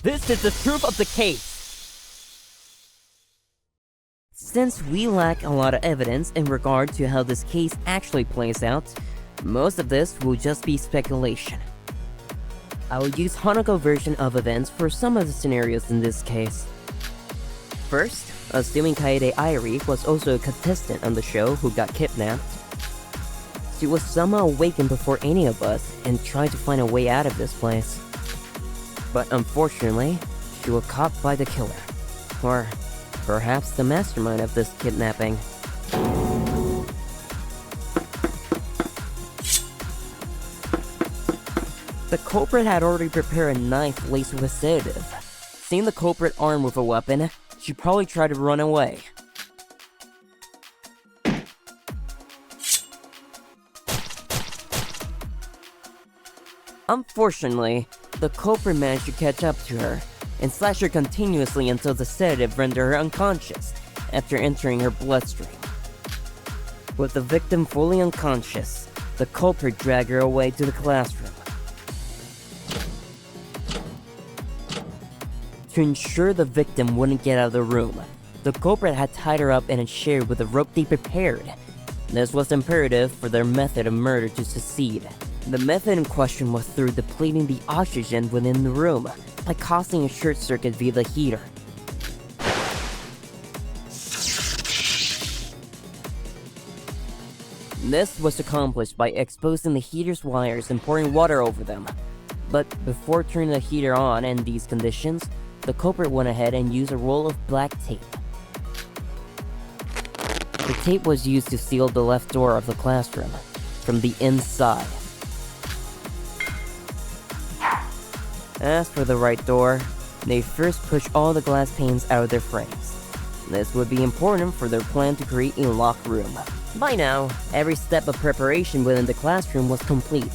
S13: This is the truth of the case. Since we lack a lot of evidence in regard to how this case actually plays out, most of this will just be speculation. I will use Hanako version of events for some of the scenarios in this case. First, assuming Kaede Airi was also a contestant on the show who got kidnapped, she was somehow awakened before any of us and tried to find a way out of this place. But unfortunately, she was caught by the killer. Or Perhaps the mastermind of this kidnapping. The culprit had already prepared a knife laced with a sedative. Seeing the culprit armed with a weapon, she probably tried to run away. Unfortunately, the culprit managed to catch up to her and slash her continuously until the sedative rendered her unconscious after entering her bloodstream. With the victim fully unconscious, the culprit dragged her away to the classroom. To ensure the victim wouldn't get out of the room, the culprit had tied her up in a chair with a rope they prepared. This was imperative for their method of murder to succeed. The method in question was through depleting the oxygen within the room by causing a short circuit via the heater. This was accomplished by exposing the heater's wires and pouring water over them. But before turning the heater on in these conditions, the culprit went ahead and used a roll of black tape. The tape was used to seal the left door of the classroom from the inside. As for the right door, they first pushed all the glass panes out of their frames. This would be important for their plan to create a locked room. By now, every step of preparation within the classroom was complete.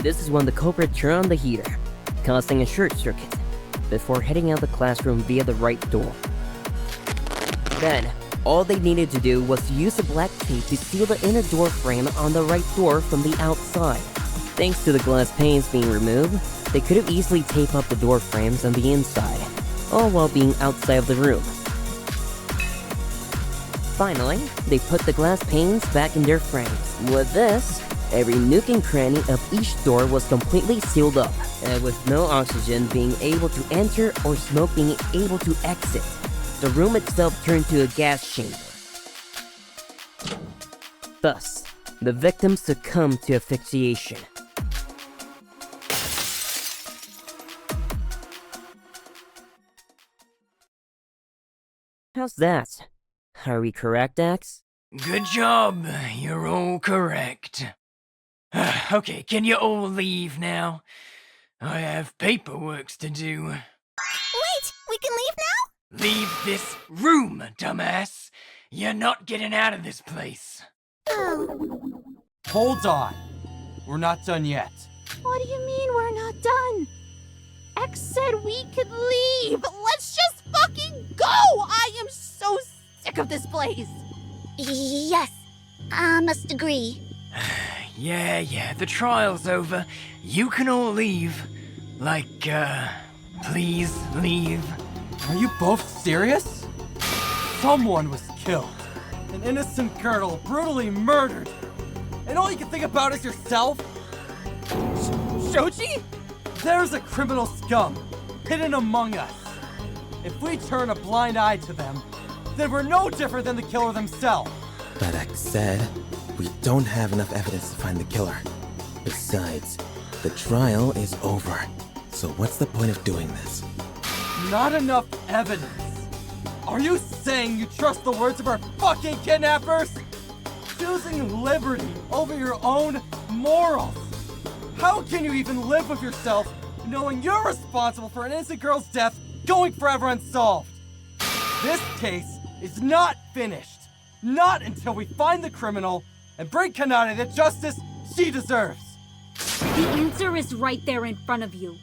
S13: This is when the culprit turned on the heater, causing a short circuit, before heading out the classroom via the right door. Then, all they needed to do was to use the black tape to seal the inner door frame on the right door from the outside. Thanks to the glass panes being removed, they could have easily taped up the door frames on the inside, all while being outside of the room. Finally, they put the glass panes back in their frames. With this, every nook and cranny of each door was completely sealed up, and with no oxygen being able to enter or smoke being able to exit, the room itself turned to a gas chamber. Thus, the victim succumbed to asphyxiation. How's that? Are we correct, Axe?
S2: Good job, you're all correct. Okay, can you all leave now? I have paperwork to do.
S6: Wait, we can leave now?
S2: Leave this room, dumbass! You're not getting out of this place.
S6: Oh.
S16: Hold on. We're not done yet.
S12: What do you mean we're not done? X said we could leave. Let's just fucking go! I am so sick of this place.
S6: Yes, I must agree.
S2: Yeah, the trial's over. You can all leave. Please leave.
S16: Are you both serious? Someone was killed. An innocent girl brutally murdered. And all you can think about is yourself?
S5: Shoji?
S16: There's a criminal scum hidden among us. If we turn a blind eye to them, then we're no different than the killer themselves.
S14: But X said, we don't have enough evidence to find the killer. Besides, the trial is over. So what's the point of doing this?
S16: Not enough evidence. Are you saying you trust the words of our fucking kidnappers? Choosing liberty over your own morals. How can you even live with yourself knowing you're responsible for an innocent girl's death going forever unsolved? This case is not finished. Not until we find the criminal and bring Kanade the justice she deserves.
S9: The answer is right there in front of you.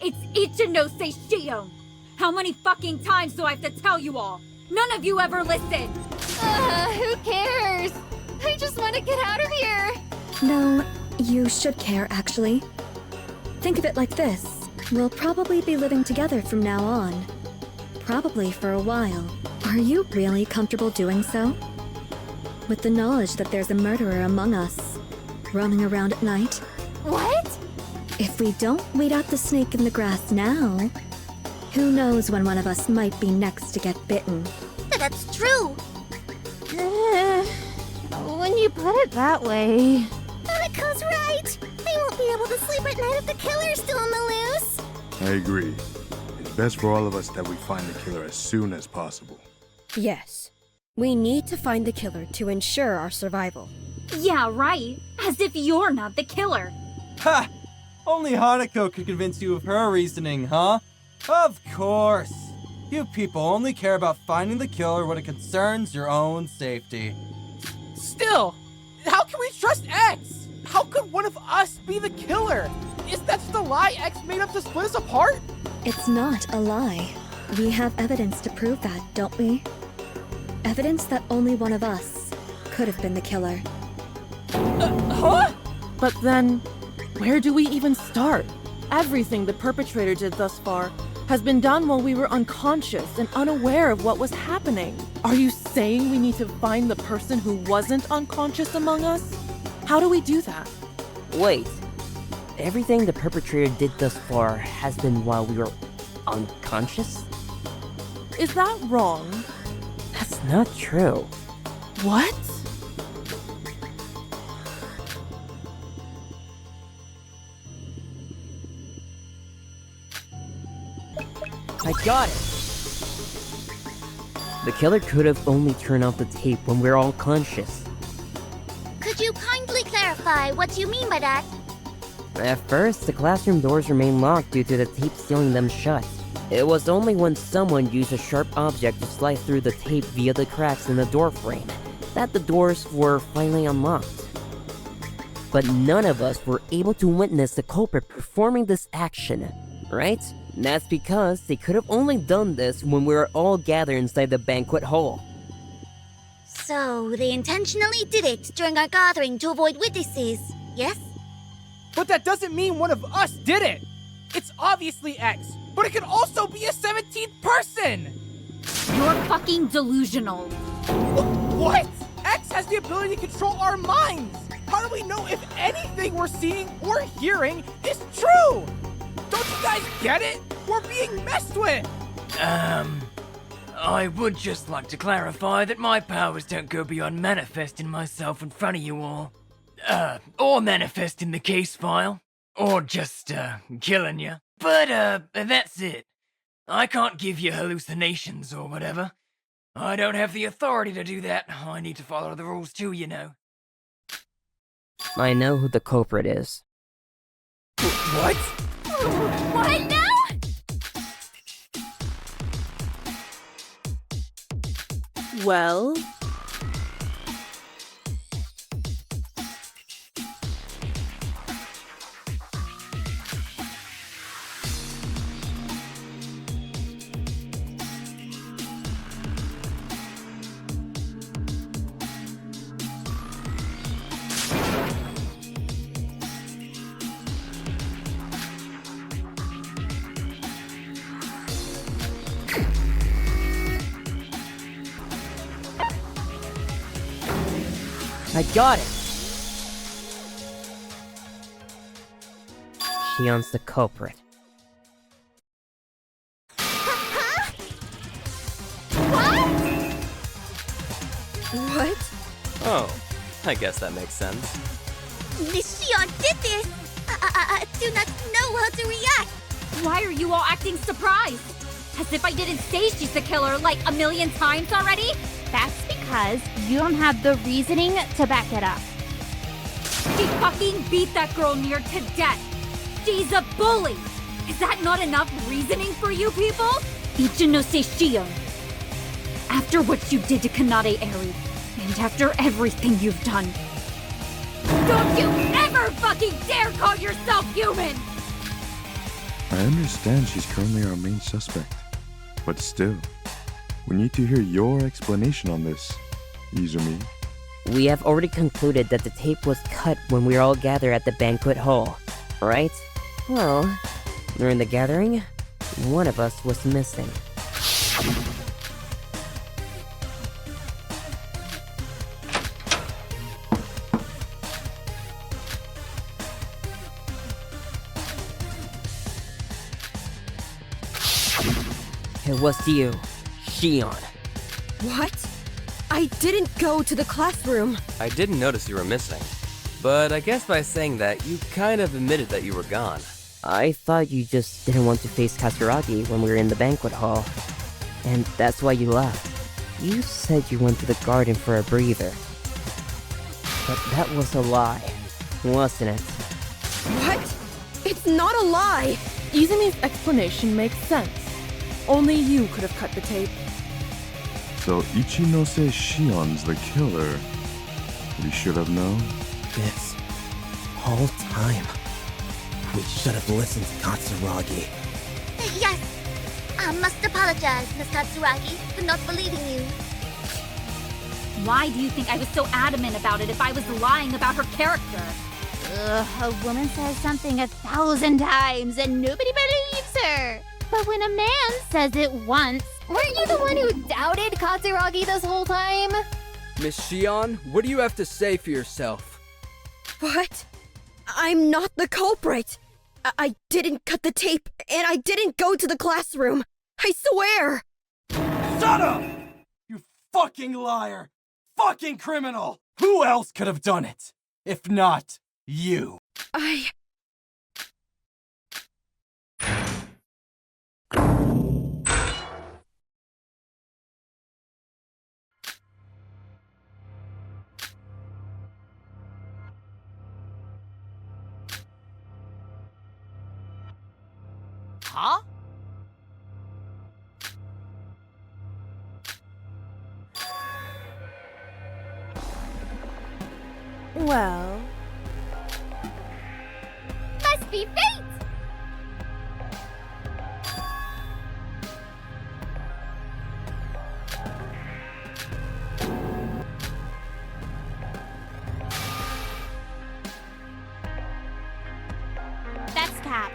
S9: It's Ichinose Shion. How many fucking times do I have to tell you all? None of you ever listen.
S15: Who cares? I just want to get out of here.
S7: No, you should care, actually. Think of it like this. We'll probably be living together from now on. Probably for a while. Are you really comfortable doing so? With the knowledge that there's a murderer among us, roaming around at night?
S15: What?
S7: If we don't weed out the snake in the grass now, who knows when one of us might be next to get bitten?
S6: That's true.
S15: When you put it that way.
S6: Miko's right. I won't be able to sleep at night if the killer's still on the loose.
S8: I agree. It's best for all of us that we find the killer as soon as possible.
S1: Yes. We need to find the killer to ensure our survival.
S9: Yeah, right. As if you're not the killer.
S16: Ha! Only Hanako could convince you of her reasoning, huh? Of course. You people only care about finding the killer when it concerns your own safety.
S5: Still, how can we trust X? How could one of us be the killer? Is that just a lie X made up to split us apart?
S7: It's not a lie. We have evidence to prove that, don't we? Evidence that only one of us could have been the killer.
S4: Huh? But then, where do we even start? Everything the perpetrator did thus far has been done while we were unconscious and unaware of what was happening. Are you saying we need to find the person who wasn't unconscious among us? How do we do that?
S13: Wait. Everything the perpetrator did thus far has been while we were unconscious?
S4: Is that wrong?
S13: That's not true.
S4: What?
S13: I got it! The killer could have only turned off the tape when we're all conscious.
S6: Could you kindly clarify what you mean by that?
S13: At first, the classroom doors remained locked due to the tape sealing them shut. It was only when someone used a sharp object to slide through the tape via the cracks in the door frame that the doors were finally unlocked. But none of us were able to witness the culprit performing this action, right? That's because they could have only done this when we were all gathered inside the banquet hall.
S6: So, they intentionally did it during our gathering to avoid witnesses, yes?
S5: But that doesn't mean one of us did it! It's obviously X, but it could also be a 17th person!
S9: You're fucking delusional.
S5: What? X has the ability to control our minds! How do we know if anything we're seeing or hearing is true? Don't you guys get it? We're being messed with!
S2: I would just like to clarify that my powers don't go beyond manifesting myself in front of you all. Or manifesting the case file. Or just, killing you. But, that's it. I can't give you hallucinations or whatever. I don't have the authority to do that. I need to follow the rules too, you know.
S13: I know who the culprit is.
S5: What?
S9: What now?
S4: Well,
S13: I got it! Shion's the culprit.
S1: What?
S11: Oh, I guess that makes sense.
S6: Miss Shion did this! I do not know how to react!
S9: Why are you all acting surprised? As if I didn't say she's the killer like a million times already?
S12: That's because you don't have the reasoning to back it up.
S9: She fucking beat that girl near to death. She's a bully. Is that not enough reasoning for you people? Ichinose Shion. After what you did to Kanade Eri, and after everything you've done, don't you ever fucking dare call yourself human!
S8: I understand she's currently our main suspect, but still, we need to hear your explanation on this, Izumi.
S13: We have already concluded that the tape was cut when we were all gathered at the banquet hall, right? Well, during the gathering, one of us was missing. It was you, Shion.
S1: What? I didn't go to the classroom.
S11: I didn't notice you were missing. But I guess by saying that, you kind of admitted that you were gone.
S13: I thought you just didn't want to face Katsuragi when we were in the banquet hall. And that's why you left. You said you went to the garden for a breather. But that was a lie, wasn't it?
S1: What? It's not a lie!
S4: Izumi's explanation makes sense. Only you could have cut the tape.
S8: So Ichinose Shion's the killer. We should have known.
S14: This whole time, we should have listened to Katsuragi.
S6: Yes. I must apologize, Miss Katsuragi, for not believing you.
S9: Why do you think I was so adamant about it if I was lying about her character?
S12: Ugh, a woman says something 1,000 times and nobody believes her. But when a man says it once...
S15: Weren't you the one who doubted Katsuragi this whole time?
S10: Miss Shion, what do you have to say for yourself?
S1: What? I'm not the culprit. I didn't cut the tape, and I didn't go to the classroom. I swear!
S16: Shut up! You fucking liar! Fucking criminal! Who else could have done it? If not you.
S3: Huh?
S4: Well...
S15: Must be fate!
S12: That's Cap.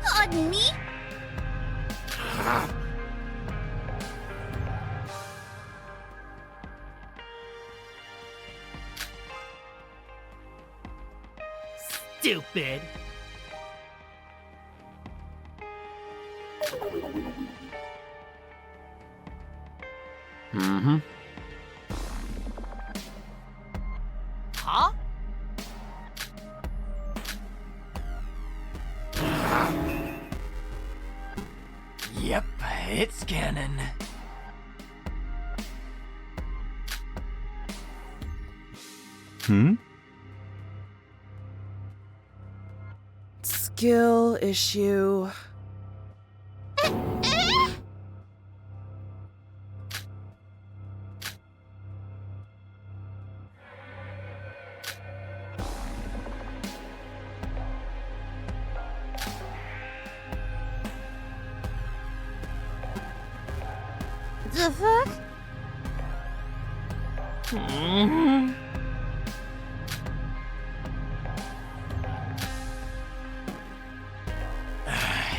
S6: Pardon me?
S3: Stupid.
S11: Mm-hmm.
S3: Huh?
S2: Yep, it's canon.
S4: Skill issue.
S12: The fuck?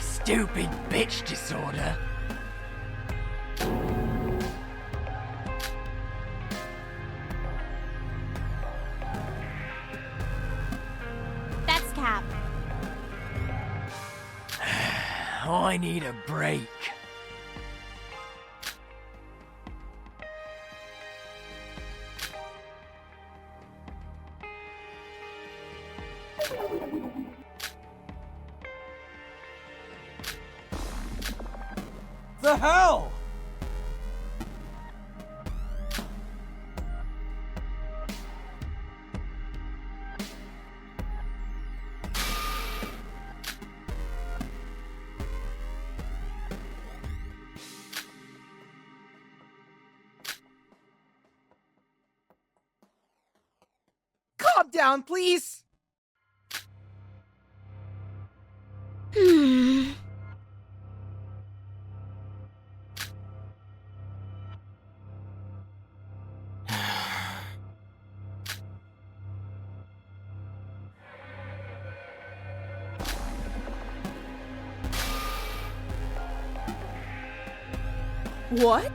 S2: Stupid bitch disorder.
S12: That's Cap.
S2: I need a break.
S16: The hell?
S5: Calm down, please.
S4: What?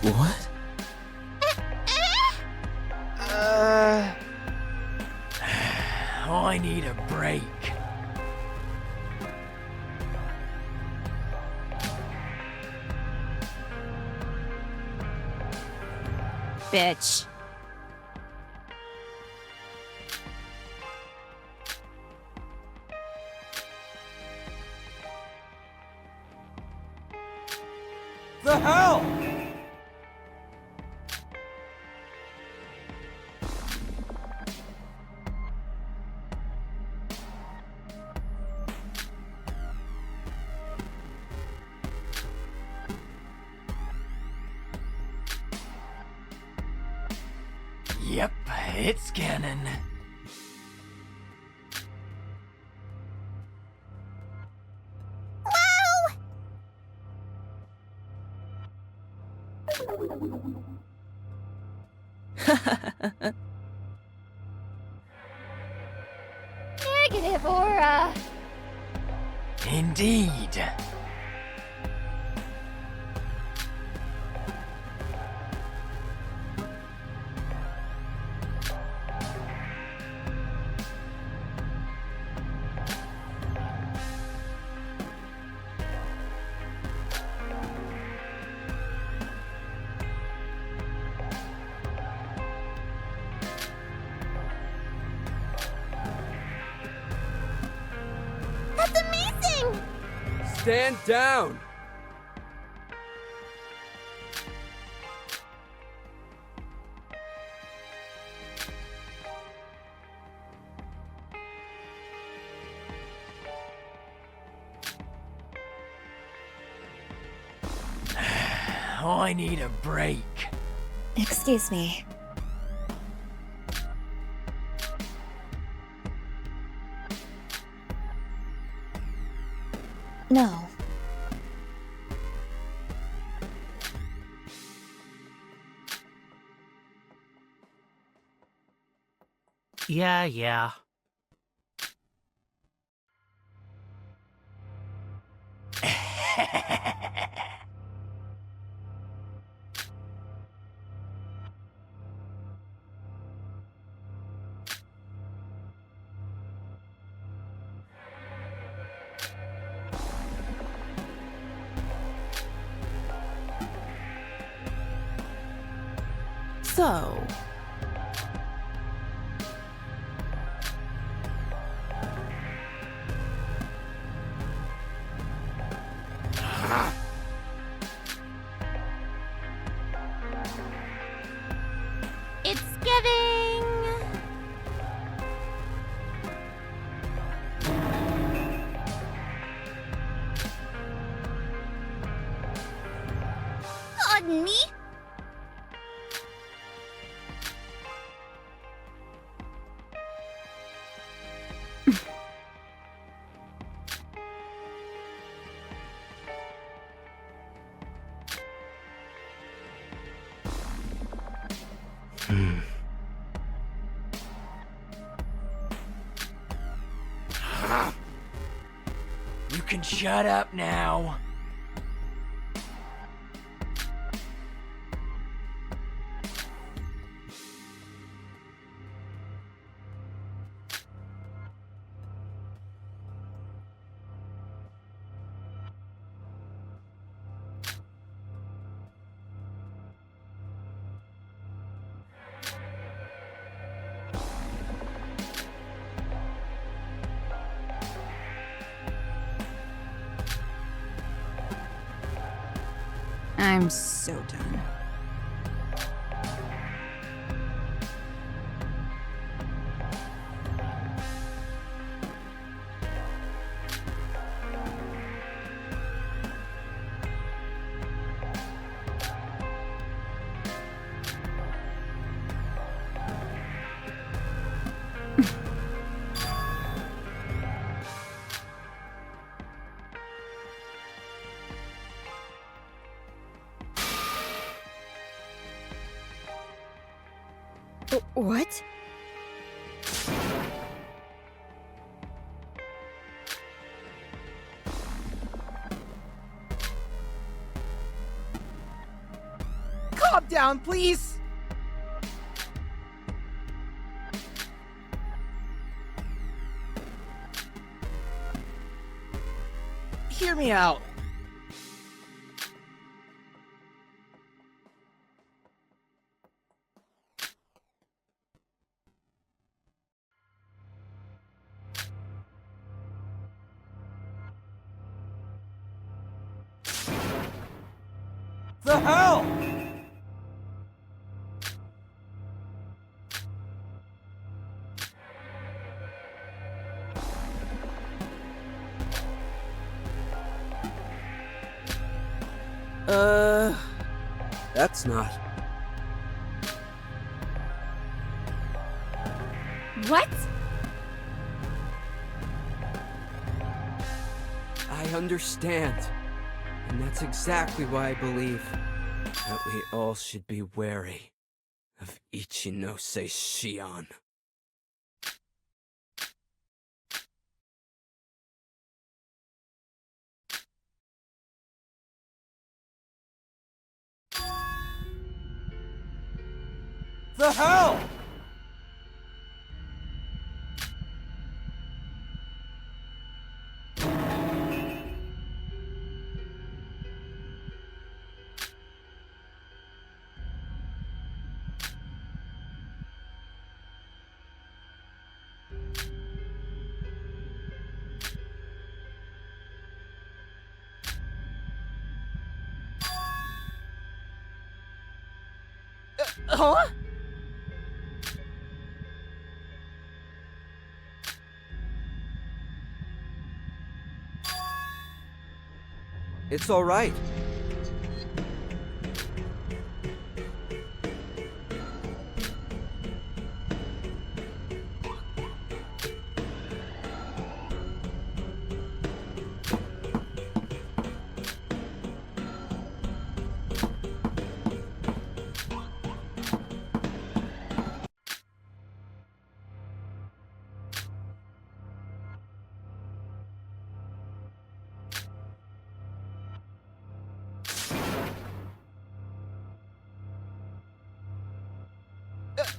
S14: What?
S2: I need a break.
S1: Bitch.
S16: The hell?
S2: Yep, it's canon.
S15: Negative aura.
S2: Indeed.
S6: That's amazing!
S10: Stand down!
S2: I need a break.
S7: Excuse me. No.
S3: Yeah.
S4: So,
S12: It's giving.
S6: Pardon me?
S2: You can shut up now.
S17: I'm so done.
S1: What?
S5: Calm down, please! hear me out.
S16: The hell?
S10: That's not.
S9: What?
S10: I understand. And that's exactly why I believe that we all should be wary of Ichinose Shion.
S16: The hell?
S5: Huh?
S10: It's all right.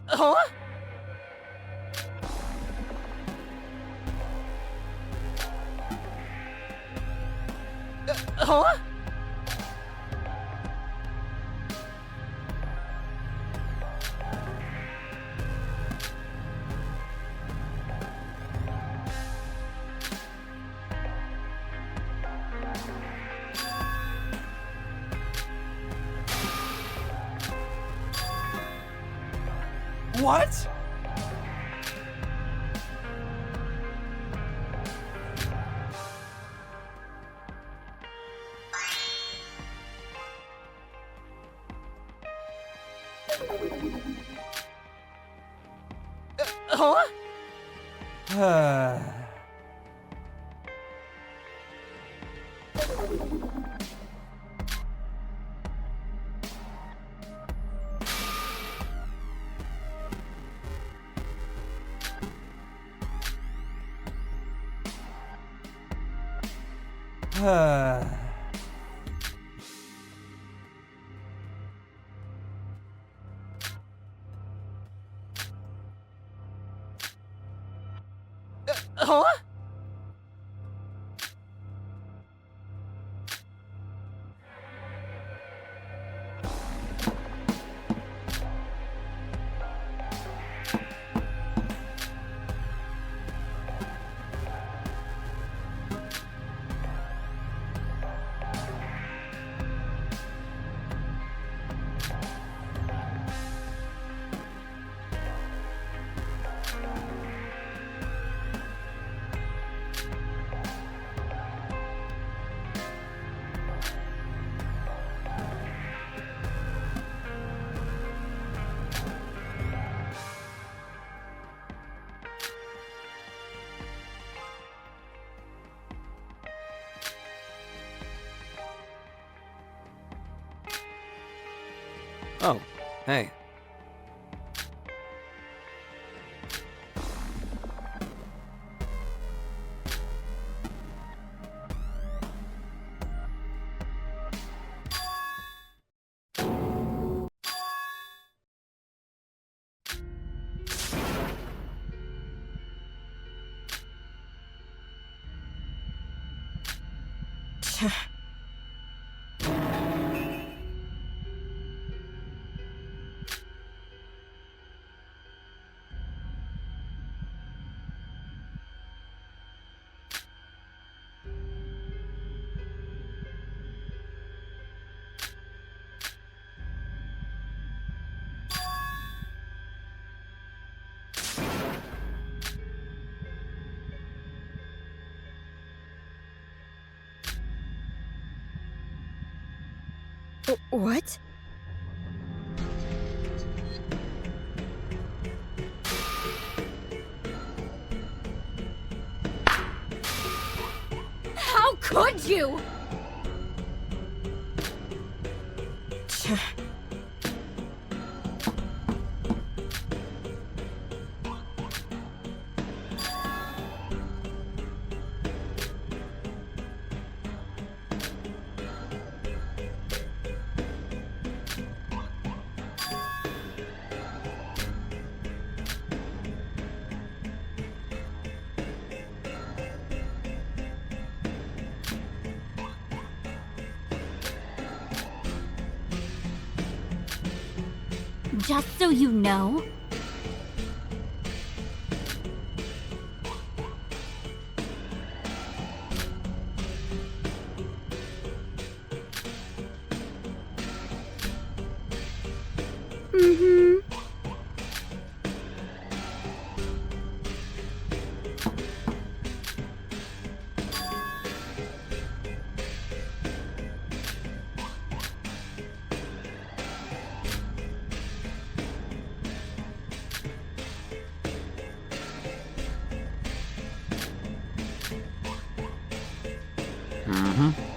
S5: Huh? Huh? What? Huh? Huh?
S11: Oh, hey.
S1: What?
S9: How could you? Just so you know,
S11: Mm-hmm.